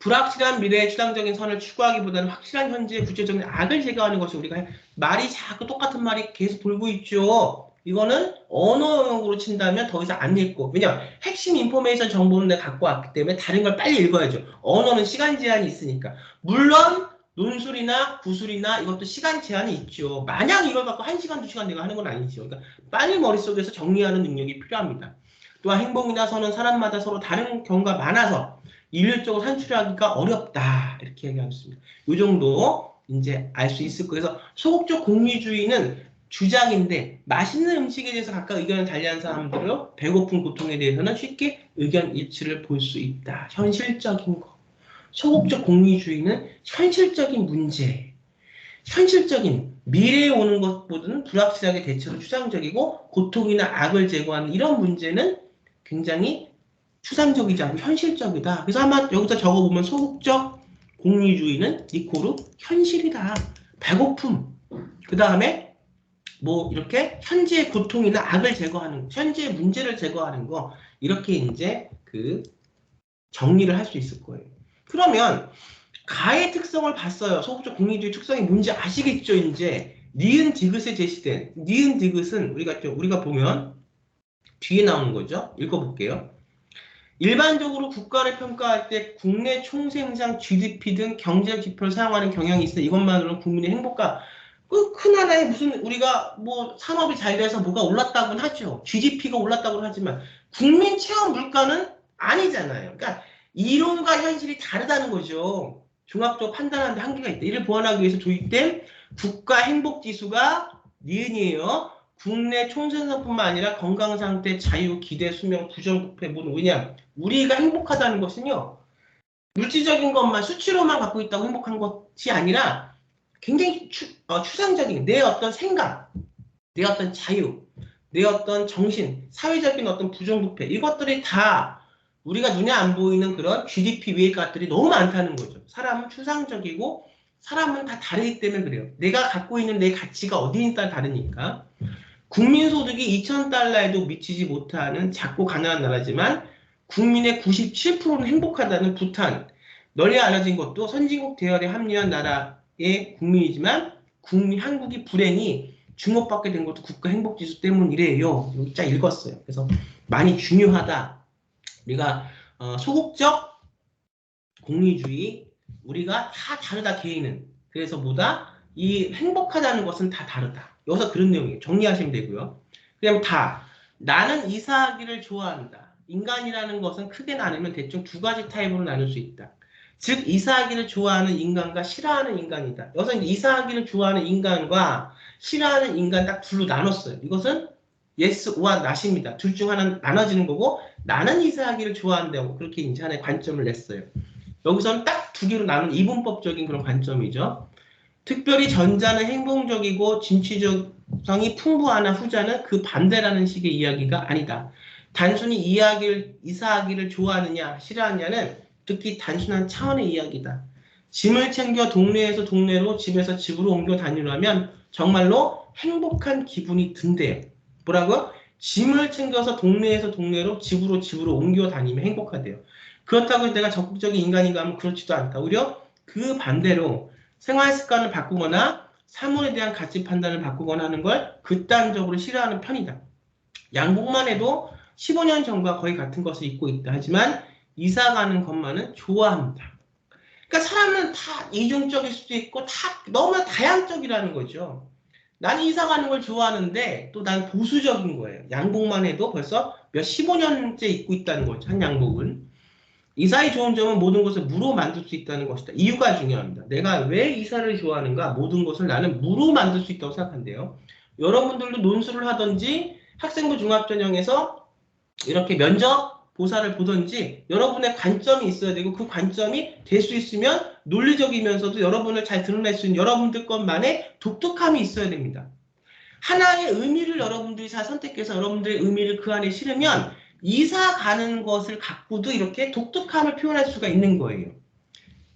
불확실한 미래의 추상적인 선을 추구하기보다는 확실한 현재의 구체적인 악을 제거하는 것이 우리가 말이 자꾸 똑같은 말이 계속 돌고 있죠. 이거는 언어 영역으로 친다면 더 이상 안 읽고 왜냐면 핵심 인포메이션 정보는 내가 갖고 왔기 때문에 다른 걸 빨리 읽어야죠. 언어는 시간 제한이 있으니까. 물론 논술이나 구술이나 이것도 시간 제한이 있죠. 마냥 이걸 갖고 1시간, 2시간 내가 하는 건 아니죠. 그러니까 빨리 머릿속에서 정리하는 능력이 필요합니다. 또한 행복이나 선은 사람마다 서로 다른 경우가 많아서 일률적으로 산출하기가 어렵다. 이렇게 얘기하겠습니다. 이 정도 이제 알 수 있을 거예요. 그래서 소극적 공리주의는 주장인데 맛있는 음식에 대해서 각각 의견을 달리한 사람들은 배고픈 고통에 대해서는 쉽게 의견 일치를 볼 수 있다. 현실적인 거. 소극적 공리주의는 현실적인 문제, 현실적인 미래에 오는 것보다는 불확실하게 대체로 추상적이고 고통이나 악을 제거하는 이런 문제는 굉장히 추상적이지 않고 현실적이다. 그래서 아마 여기서 적어보면 소극적 공리주의는 니코르 현실이다. 배고픔. 그 다음에 뭐 이렇게 현재의 고통이나 악을 제거하는 현재의 문제를 제거하는 거 이렇게 이제 그 정리를 할 수 있을 거예요. 그러면 가의 특성을 봤어요. 소극적 공리주의 특성이 뭔지 아시겠죠? 이제 니은 디귿에 제시된 니은 디귿은 우리가 보면 뒤에 나오는 거죠. 읽어볼게요. 일반적으로 국가를 평가할 때 국내 총생산 GDP 등 경제 지표를 사용하는 경향이 있어. 이것만으로는 국민의 행복과 큰 나라에 무슨 우리가 뭐 산업이 잘 돼서 뭐가 올랐다고는 하죠. GDP가 올랐다고는 하지만 국민 체험 물가는 아니잖아요. 그러니까 이론과 현실이 다르다는 거죠. 종합적으로 판단하는데 한계가 있다. 이를 보완하기 위해서 도입된 국가 행복 지수가 니은이에요. 국내 총생산뿐만 아니라 건강 상태, 자유, 기대, 수명, 부정부패 모든 왜냐 우리가 행복하다는 것은요 물질적인 것만 수치로만 갖고 있다고 행복한 것이 아니라 굉장히 추상적인 내 어떤 생각, 내 어떤 자유, 내 어떤 정신, 사회적인 어떤 부정부패 이것들이 다 우리가 눈에 안 보이는 그런 GDP 위의 것들이 너무 많다는 거죠. 사람은 추상적이고 사람은 다 다르기 때문에 그래요. 내가 갖고 있는 내 가치가 어디에 따라 다르니까. 국민소득이 2,000달러에도 미치지 못하는 작고 가난한 나라지만 국민의 97%는 행복하다는 부탄. 널리 알려진 것도 선진국 대열에 합류한 나라의 국민이지만 한국이 불행이 주목받게 된 것도 국가 행복지수 때문이래요. 여기 쫙 읽었어요. 그래서 많이 중요하다. 우리가 소극적 공리주의 우리가 다 다르다 개인은. 그래서 뭐다? 이 행복하다는 것은 다 다르다. 여기서 그런 내용이에요. 정리하시면 되고요. 그다음에 나는 이사하기를 좋아한다. 인간이라는 것은 크게 나누면 대충 두 가지 타입으로 나눌 수 있다. 즉 이사하기를 좋아하는 인간과 싫어하는 인간이다. 여기서 이사하기를 좋아하는 인간과 싫어하는 인간 딱 둘로 나눴어요. 이것은 yes or not입니다. 둘 중 하나는 나눠지는 거고 나는 이사하기를 좋아한다고 그렇게 이제 하나의 관점을 냈어요. 여기서는 딱 두 개로 나눈 이분법적인 그런 관점이죠. 특별히 전자는 행복적이고 진취성이 풍부하나 후자는 그 반대라는 식의 이야기가 아니다. 단순히 이사하기를 좋아하느냐 싫어하느냐는 특히 단순한 차원의 이야기다. 짐을 챙겨 동네에서 동네로 집에서 집으로 옮겨 다니려면 정말로 행복한 기분이 든대요. 뭐라고요? 짐을 챙겨서 동네에서 동네로 집으로 집으로 옮겨 다니면 행복하대요. 그렇다고 해서 내가 적극적인 인간인가 하면 그렇지도 않다. 오히려 그 반대로 생활 습관을 바꾸거나 사물에 대한 가치 판단을 바꾸거나 하는 걸 극단적으로 싫어하는 편이다. 양복만 해도 15년 전과 거의 같은 것을 입고 있다. 하지만 이사 가는 것만은 좋아합니다. 그러니까 사람은 다 이중적일 수도 있고 다 너무나 다양적이라는 거죠. 난 이사 가는 걸 좋아하는데 또 난 보수적인 거예요. 양복만 해도 벌써 15년째 입고 있다는 거죠. 한 양복을. 이사의 좋은 점은 모든 것을 무로 만들 수 있다는 것이다. 이유가 중요합니다. 내가 왜 이사를 좋아하는가? 모든 것을 나는 무로 만들 수 있다고 생각한대요. 여러분들도 논술을 하든지 학생부 종합전형에서 이렇게 면접 보사를 보든지 여러분의 관점이 있어야 되고 그 관점이 될 수 있으면 논리적이면서도 여러분을 잘 드러낼 수 있는 여러분들 것만의 독특함이 있어야 됩니다. 하나의 의미를 여러분들이 잘 선택해서 여러분들의 의미를 그 안에 실으면 이사 가는 것을 갖고도 이렇게 독특함을 표현할 수가 있는 거예요.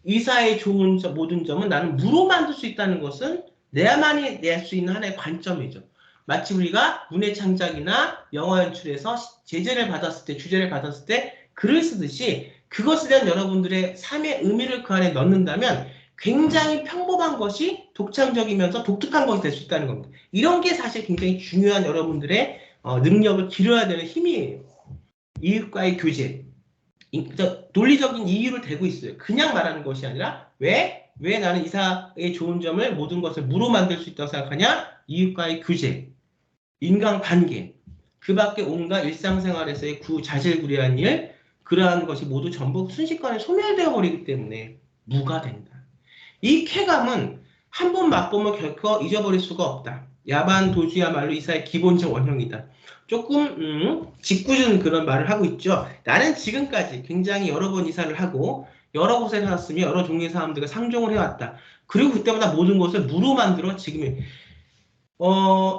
이사의 좋은 모든 점은 나는 무로 만들 수 있다는 것은 내야만이 낼 수 있는 하나의 관점이죠. 마치 우리가 문해 창작이나 영화 연출에서 제재를 받았을 때, 주제를 받았을 때 글을 쓰듯이 그것에 대한 여러분들의 삶의 의미를 그 안에 넣는다면 굉장히 평범한 것이 독창적이면서 독특한 것이 될 수 있다는 겁니다. 이런 게 사실 굉장히 중요한 여러분들의 능력을 기르어야 되는 힘이에요. 이웃과의 교제. 논리적인 이유를 대고 있어요. 그냥 말하는 것이 아니라 왜 나는 이사의 좋은 점을 모든 것을 무로 만들 수 있다고 생각하냐? 이웃과의 교제, 인간관계, 그 밖에 온갖 일상생활에서의 자질구레한 일, 그러한 것이 모두 전부 순식간에 소멸되어 버리기 때문에 무가 된다. 이 쾌감은 한 번 맛보면 결코 잊어버릴 수가 없다. 야반 도주야말로 이사의 기본적 원형이다. 조금 짓궂은 그런 말을 하고 있죠. 나는 지금까지 굉장히 여러 번 이사를 하고 여러 곳에 살았으며 여러 종류의 사람들과 상종을 해왔다. 그리고 그때마다 모든 것을 무로 만들어 지금의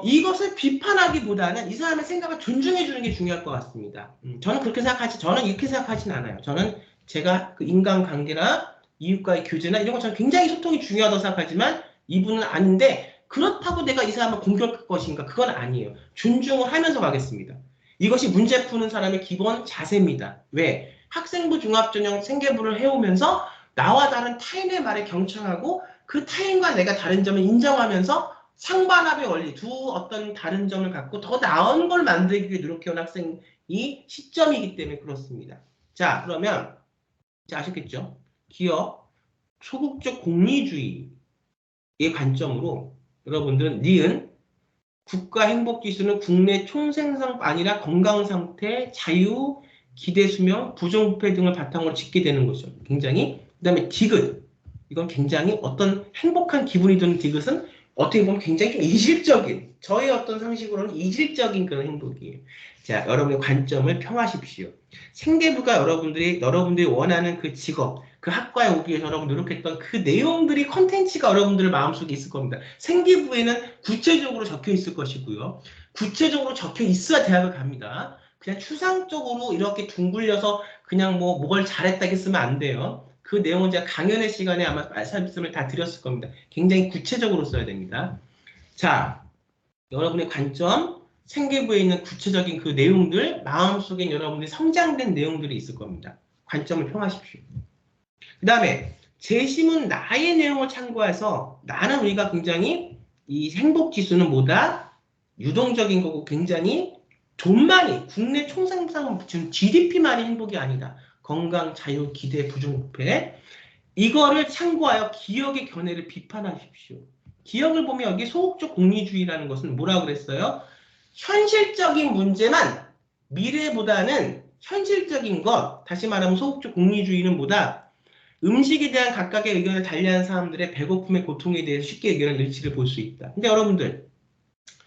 이것을 비판하기보다는 이 사람의 생각을 존중해 주는 게 중요할 것 같습니다. 저는 이렇게 생각하진 않아요. 저는 제가 그 인간관계나 이웃과의 교제나 이런 거 저는 굉장히 소통이 중요하다고 생각하지만 이분은 아닌데 그렇다고 내가 이 사람을 공격할 것인가? 그건 아니에요. 존중을 하면서 가겠습니다. 이것이 문제 푸는 사람의 기본 자세입니다. 왜? 학생부 종합전형 생계부를 해오면서 나와 다른 타인의 말에 경청하고 그 타인과 내가 다른 점을 인정하면서 상반합의 원리, 두 어떤 다른 점을 갖고 더 나은 걸 만들기 위해 노력해온 학생이 시점이기 때문에 그렇습니다. 자, 그러면 이제 아셨겠죠? 기업, 소극적 공리주의의 관점으로 여러분들은 니은 국가 행복 지수는 국내 총생산 아니라 건강 상태, 자유, 기대 수명, 부정부패 등을 바탕으로 짓게 되는 거죠. 굉장히. 그다음에 디귿. 이건 굉장히 어떤 행복한 기분이 드는 디귿은 어떻게 보면 굉장히 좀 이질적인, 저의 어떤 상식으로는 이질적인 그런 행복이에요. 자, 여러분의 관점을 평하십시오. 생계부가 여러분들이 원하는 그 직업, 그 학과에 오기 위해서 여러분 노력했던 그 내용들이 컨텐츠가 여러분들 마음속에 있을 겁니다. 생계부에는 구체적으로 적혀 있을 것이고요. 구체적으로 적혀 있어야 대학을 갑니다. 그냥 추상적으로 이렇게 둥글려서 그냥 뭘 잘했다 했으면 안 돼요. 그 내용은 제가 강연의 시간에 아마 말씀을 다 드렸을 겁니다. 굉장히 구체적으로 써야 됩니다. 자, 여러분의 관점, 생계부에 있는 구체적인 그 내용들, 마음속에 여러분들이 성장된 내용들이 있을 겁니다. 관점을 평하십시오. 그 다음에 재심은 나의 내용을 참고해서 나는 우리가 굉장히 이 행복지수는 뭐다? 유동적인 거고 굉장히 돈만이 국내 총생산 지금 GDP만이 행복이 아니다. 건강, 자유, 기대, 부정부패 이거를 참고하여 기억의 견해를 비판하십시오. 기억을 보면 여기 소극적 공리주의라는 것은 뭐라고 그랬어요? 현실적인 문제만 미래보다는 현실적인 것 다시 말하면 소극적 공리주의는 뭐다? 음식에 대한 각각의 의견을 달리하는 사람들의 배고픔의 고통에 대해서 쉽게 의견을 일치를 볼 수 있다. 근데 여러분들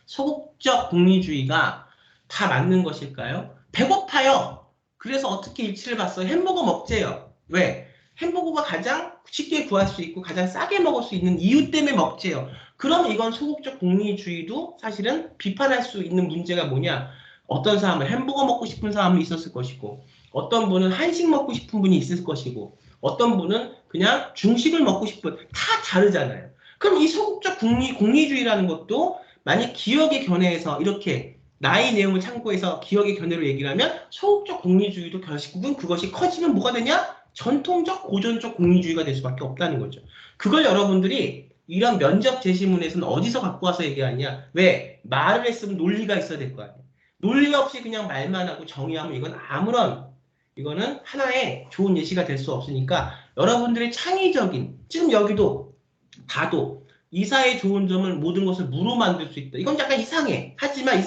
소극적 공리주의가 다 맞는 것일까요? 배고파요. 그래서 어떻게 일치를 봤어요? 햄버거 먹재요. 왜? 햄버거가 가장 쉽게 구할 수 있고 가장 싸게 먹을 수 있는 이유 때문에 먹재요. 그럼 이건 소극적 공리주의도 사실은 비판할 수 있는 문제가 뭐냐? 어떤 사람은 햄버거 먹고 싶은 사람이 있었을 것이고 어떤 분은 한식 먹고 싶은 분이 있을 것이고 어떤 분은 그냥 중식을 먹고 싶은 다 다르잖아요. 그럼 이 소극적 공리주의라는 것도 만약 기억의 견해에서 이렇게 나의 내용을 참고해서 기억의 견해로 얘기를 하면 소극적 공리주의도 결국은 그것이 커지면 뭐가 되냐? 전통적 고전적 공리주의가 될 수밖에 없다는 거죠. 그걸 여러분들이 이런 면접 제시문에서는 어디서 갖고 와서 얘기하냐? 왜? 말을 했으면 논리가 있어야 될 거 아니에요. 논리 없이 그냥 말만 하고 정의하면 이거는 하나의 좋은 예시가 될 수 없으니까 여러분들의 창의적인 지금 여기도 봐도 이사의 좋은 점은 모든 것을 무로 만들 수 있다. 이건 약간 이상해. 하지만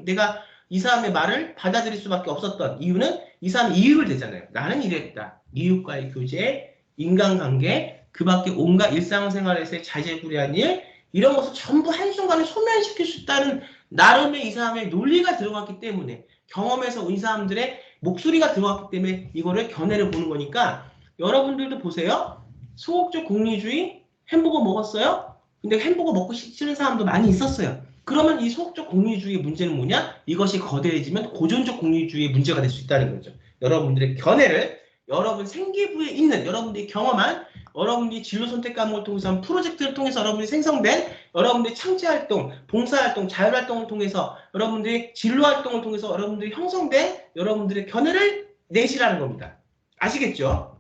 내가 이 사람의 말을 받아들일 수밖에 없었던 이유는 이 사람이 이유를 대잖아요. 나는 이랬다. 이웃과의 교제, 인간관계, 그 밖에 온갖 일상생활에서의 자재구레한 일, 이런 것을 전부 한순간에 소멸시킬 수 있다는 나름의 이 사람의 논리가 들어갔기 때문에 경험에서 온 사람들의 목소리가 들어갔기 때문에 이거를 견해를 보는 거니까 여러분들도 보세요. 소극적 공리주의 햄버거 먹었어요? 근데 햄버거 먹고 싫은 사람도 많이 있었어요. 그러면 이 소극적 공리주의의 문제는 뭐냐? 이것이 거대해지면 고전적 공리주의의 문제가 될 수 있다는 거죠. 여러분들의 견해를 여러분 생기부에 있는 여러분들이 경험한 여러분들이 진로 선택 과목을 통해서 한 프로젝트를 통해서 여러분들이 생성된 여러분들의 창제활동, 봉사활동, 자율활동을 통해서 여러분들의 진로활동을 통해서 여러분들이 형성된 여러분들의 견해를 내시라는 겁니다. 아시겠죠?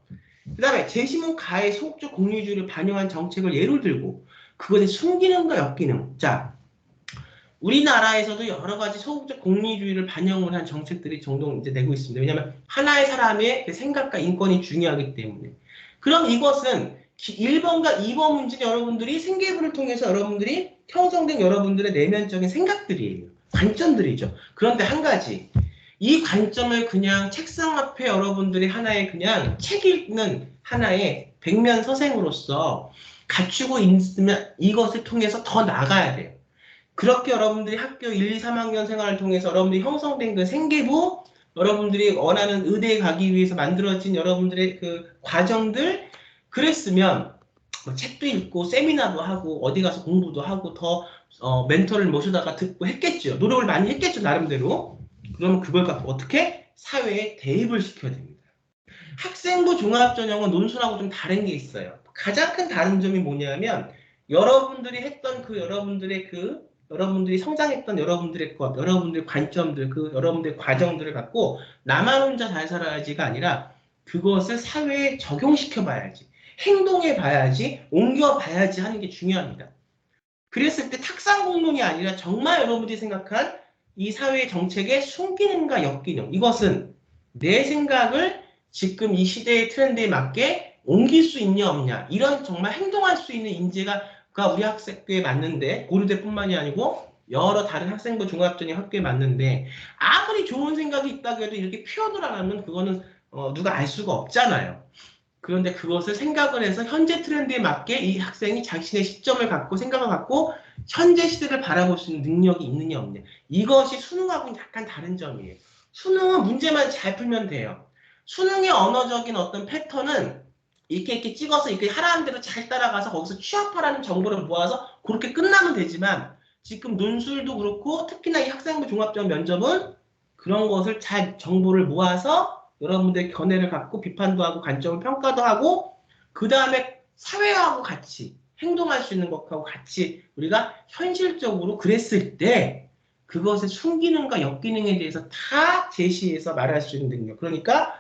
그 다음에 제시문 가의 소극적 공리주의를 반영한 정책을 예를 들고 그것의 순기능과 역기능. 자, 우리나라에서도 여러 가지 소극적 공리주의를 반영을 한 정책들이 종종 이제 내고 있습니다. 왜냐하면 하나의 사람의 생각과 인권이 중요하기 때문에. 그럼 이것은 1번과 2번 문제는 여러분들이 생계부를 통해서 여러분들이 형성된 여러분들의 내면적인 생각들이에요. 관점들이죠. 그런데 한 가지. 이 관점을 그냥 책상 앞에 여러분들이 하나의 그냥 책 읽는 하나의 백면서생으로서 갖추고 있으면 이것을 통해서 더 나가야 돼요. 그렇게 여러분들이 학교 1, 2, 3학년 생활을 통해서 여러분들이 형성된 그 생계부, 여러분들이 원하는 의대에 가기 위해서 만들어진 여러분들의 그 과정들, 그랬으면 뭐 책도 읽고 세미나도 하고 어디 가서 공부도 하고 더 멘토를 모셔다가 듣고 했겠죠. 노력을 많이 했겠죠, 나름대로. 그러면 그걸 갖고 어떻게 사회에 대입을 시켜야 됩니다. 학생부 종합전형은 논술하고 좀 다른 게 있어요. 가장 큰 다른 점이 뭐냐면 여러분들이 했던 여러분들이 성장했던 여러분들의 것, 여러분들의 관점들, 여러분들의 과정들을 갖고 나만 혼자 잘 살아야지가 아니라 그것을 사회에 적용시켜 봐야지, 행동해 봐야지, 옮겨 봐야지 하는 게 중요합니다. 그랬을 때 탁상 공론이 아니라 정말 여러분들이 생각한 이 사회의 정책의 순기능과 역기능, 이것은 내 생각을 지금 이 시대의 트렌드에 맞게 옮길 수 있냐 없냐, 이런 정말 행동할 수 있는 인재가 우리 학교에 맞는데, 고려대뿐만이 아니고 여러 다른 학생부 종합전형 학교에 맞는데 아무리 좋은 생각이 있다고 해도 이렇게 표현을 안 하면 그거는 누가 알 수가 없잖아요. 그런데 그것을 생각을 해서 현재 트렌드에 맞게 이 학생이 자신의 시점을 갖고 생각을 갖고 현재 시대를 바라볼 수 있는 능력이 있느냐 없느냐, 이것이 수능하고는 약간 다른 점이에요. 수능은 문제만 잘 풀면 돼요. 수능의 언어적인 어떤 패턴은 이렇게 찍어서 이렇게 하라는 대로 잘 따라가서 거기서 취합하라는 정보를 모아서 그렇게 끝나면 되지만, 지금 논술도 그렇고 특히나 이 학생부 종합전 면접은 그런 것을 잘 정보를 모아서 여러분들의 견해를 갖고 비판도 하고 관점을 평가도 하고 그 다음에 사회하고 같이 행동할 수 있는 것하고 같이 우리가 현실적으로 그랬을 때 그것의 순기능과 역기능에 대해서 다 제시해서 말할 수 있는 능력. 그러니까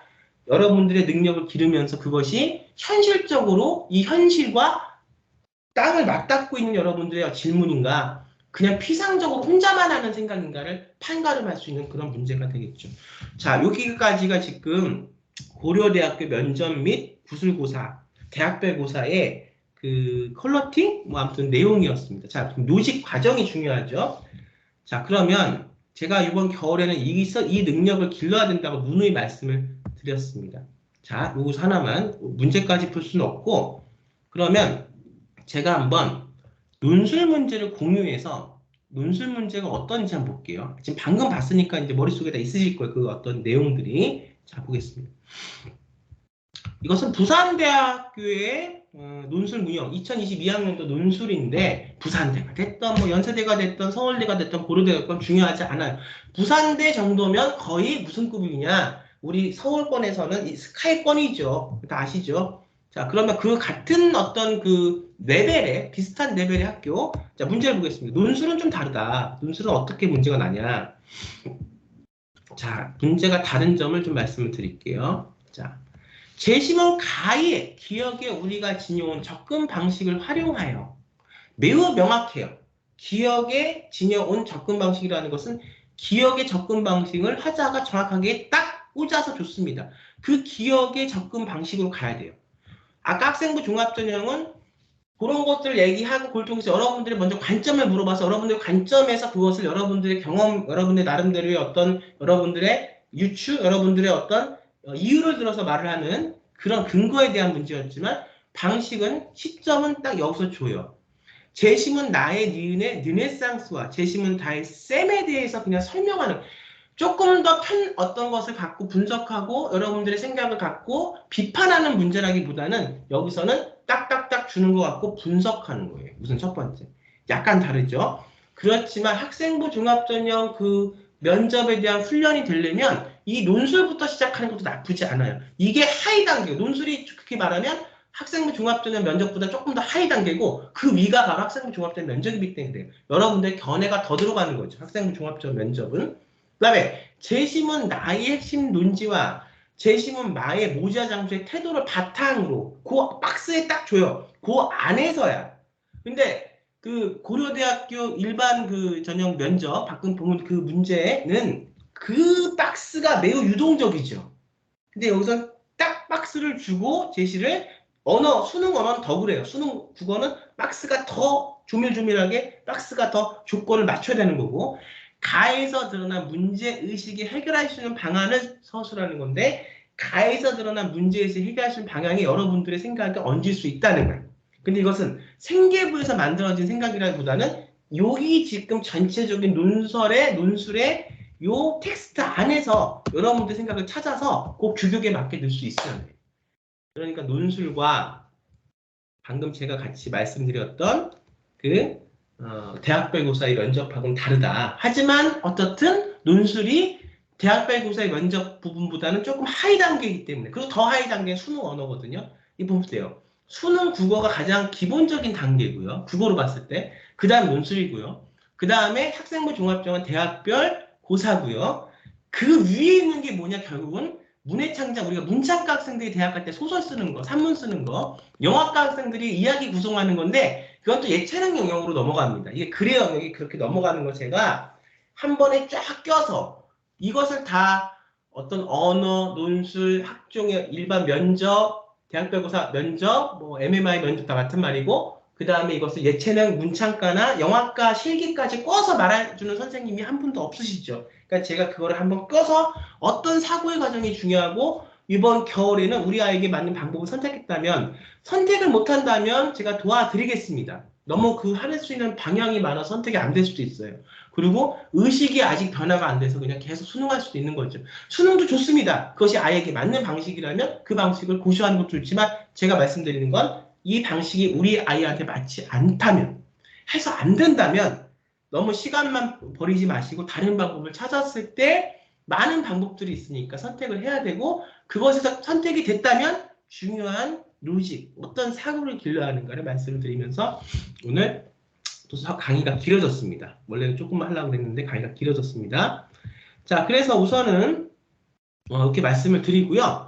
여러분들의 능력을 기르면서 그것이 현실적으로 이 현실과 땅을 맞닿고 있는 여러분들의 질문인가, 그냥 피상적으로 혼자만 하는 생각인가를 판가름할 수 있는 그런 문제가 되겠죠. 자, 여기까지가 지금 고려대학교 면접 및 구술고사, 대학별 고사의 그 컬러팅, 뭐 아무튼 내용이었습니다. 자, 요직 과정이 중요하죠. 자, 그러면 제가 이번 겨울에는 이 능력을 길러야 된다고 누누이 말씀을 드렸습니다. 자, 요거 하나만, 문제까지 풀 수는 없고, 그러면 제가 한번 논술 문제를 공유해서 논술 문제가 어떤지 한번 볼게요. 지금 방금 봤으니까 이제 머릿속에 다 있으실 거예요. 그 어떤 내용들이. 자, 보겠습니다. 이것은 부산대학교의 논술 문형 2022학년도 논술인데, 부산대가 됐던 뭐 연세대가 됐던 서울대가 됐던 고려대가 됐던 중요하지 않아요. 부산대 정도면 거의 무슨 급이냐, 우리 서울권에서는 이 스카이권이죠. 다 아시죠? 자, 그러면 그 같은 어떤 그 레벨의, 비슷한 레벨의 학교. 자, 문제를 보겠습니다. 논술은 좀 다르다. 논술은 어떻게 문제가 나냐. 자, 문제가 다른 점을 좀 말씀을 드릴게요. 자, 재심은 가히 기억에 우리가 지녀온 접근 방식을 활용하여 매우 명확해요. 기억에 지녀온 접근 방식이라는 것은 기억의 접근 방식을 하자가 정확하게 딱 꽂아서 줬습니다. 그 기억의 접근 방식으로 가야 돼요. 아까 학생부 종합전형은 그런 것들을 얘기하고 그걸 통해서 여러분들이 먼저 관점을 물어봐서 여러분들의 관점에서 그것을 여러분들의 경험, 여러분들 나름대로의 어떤 여러분들의 유추, 여러분들의 어떤 이유를 들어서 말을 하는 그런 근거에 대한 문제였지만 방식은 시점은 딱 여기서 줘요. 재심은 나의 니은의 르네상스와 재심은 다의 셈에 대해서 그냥 설명하는 조금 더 어떤 것을 갖고 분석하고 여러분들의 생각을 갖고 비판하는 문제라기보다는 여기서는 딱딱딱 주는 것 같고 분석하는 거예요. 우선 첫 번째. 약간 다르죠. 그렇지만 학생부 종합전형 그 면접에 대한 훈련이 되려면 이 논술부터 시작하는 것도 나쁘지 않아요. 이게 하위 단계. 논술이 그렇게 말하면 학생부 종합전형 면접보다 조금 더 하위 단계고 그 위가 바로 학생부 종합전형 면접이기 때문에 여러분들의 견해가 더 들어가는 거죠. 학생부 종합전형 면접은. 그 다음에 재심은 나의 핵심 논지와 재심은 나의 모자 장수의 태도를 바탕으로 그 박스에 딱 줘요. 그 안에서야. 근데 그 고려대학교 일반 그 전형 면접 방금 보면 그 문제는 그 박스가 매우 유동적이죠. 근데 여기서 딱 박스를 주고 제시를 수능 언어는 더 그래요. 수능 국어는 박스가 더 조밀조밀하게 박스가 더 조건을 맞춰야 되는 거고 가에서 드러난 문제의식이 해결할 수 있는 방안을 서술하는 건데 가에서 드러난 문제의식이 해결할 수 있는 방향이 여러분들의 생각에 얹을 수 있다는 거예요. 근데 이것은 생계부에서 만들어진 생각이라기보다는 여기 지금 전체적인 논술의 요 텍스트 안에서 여러분들 생각을 찾아서 꼭 규격에 맞게 넣을 수 있어야 돼요. 그러니까 논술과 방금 제가 같이 말씀드렸던 그 대학별 고사의 면접하고는 다르다. 하지만 어떻든 논술이 대학별 고사의 면접 부분보다는 조금 하위 단계이기 때문에 그리고 더 하위 단계는 수능 언어거든요. 이거 보세요. 수능 국어가 가장 기본적인 단계고요. 국어로 봤을 때. 그 다음 논술이고요. 그 다음에 학생부 종합전형 대학별 고사고요. 그 위에 있는 게 뭐냐 결국은 문해창작 우리가 문창과 학생들이 대학 갈 때 소설 쓰는 거, 산문 쓰는 거, 영화과 학생들이 이야기 구성하는 건데 그건 또 예체능 영역으로 넘어갑니다. 이게 글의 영역이 그렇게 넘어가는 거 제가 한 번에 쫙 껴서 이것을 다 어떤 언어, 논술, 학종의 일반 면접, 대학별고사 면접, 뭐 MMI 면접 다 같은 말이고 그 다음에 이것을 예체능, 문창과나 영화과 실기까지 꿔서 말해주는 선생님이 한 분도 없으시죠. 그러니까 제가 그거를 한번 껴서 어떤 사고의 과정이 중요하고 이번 겨울에는 우리 아이에게 맞는 방법을 선택했다면 선택을 못한다면 제가 도와드리겠습니다. 너무 그 할 수 있는 방향이 많아서 선택이 안 될 수도 있어요. 그리고 의식이 아직 변화가 안 돼서 그냥 계속 수능할 수도 있는 거죠. 수능도 좋습니다. 그것이 아이에게 맞는 방식이라면 그 방식을 고수하는 것도 좋지만 제가 말씀드리는 건 이 방식이 우리 아이한테 맞지 않다면 해서 안 된다면 너무 시간만 버리지 마시고 다른 방법을 찾았을 때 많은 방법들이 있으니까 선택을 해야 되고 그것에서 선택이 됐다면 중요한 로직, 어떤 사고를 길러야 하는가를 말씀을 드리면서 오늘 또 강의가 길어졌습니다. 원래는 조금만 하려고 했는데 강의가 길어졌습니다. 자, 그래서 우선은 이렇게 말씀을 드리고요.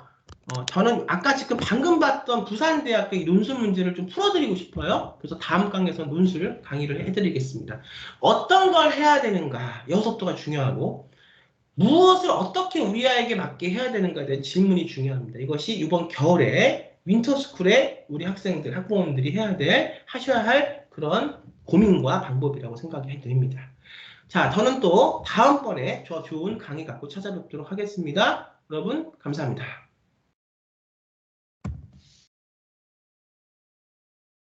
저는 아까 지금 방금 봤던 부산대학교 이 논술 문제를 좀 풀어드리고 싶어요. 그래서 다음 강의에서 논술 강의를 해드리겠습니다. 어떤 걸 해야 되는가, 여섯도가 중요하고 무엇을 어떻게 우리 아이에게 맞게 해야 되는가에 대한 질문이 중요합니다. 이것이 이번 겨울에 윈터스쿨에 우리 학생들, 학부모님들이 하셔야 할 그런 고민과 방법이라고 생각이 됩니다. 자, 저는 또 다음번에 저 좋은 강의 갖고 찾아뵙도록 하겠습니다. 여러분, 감사합니다.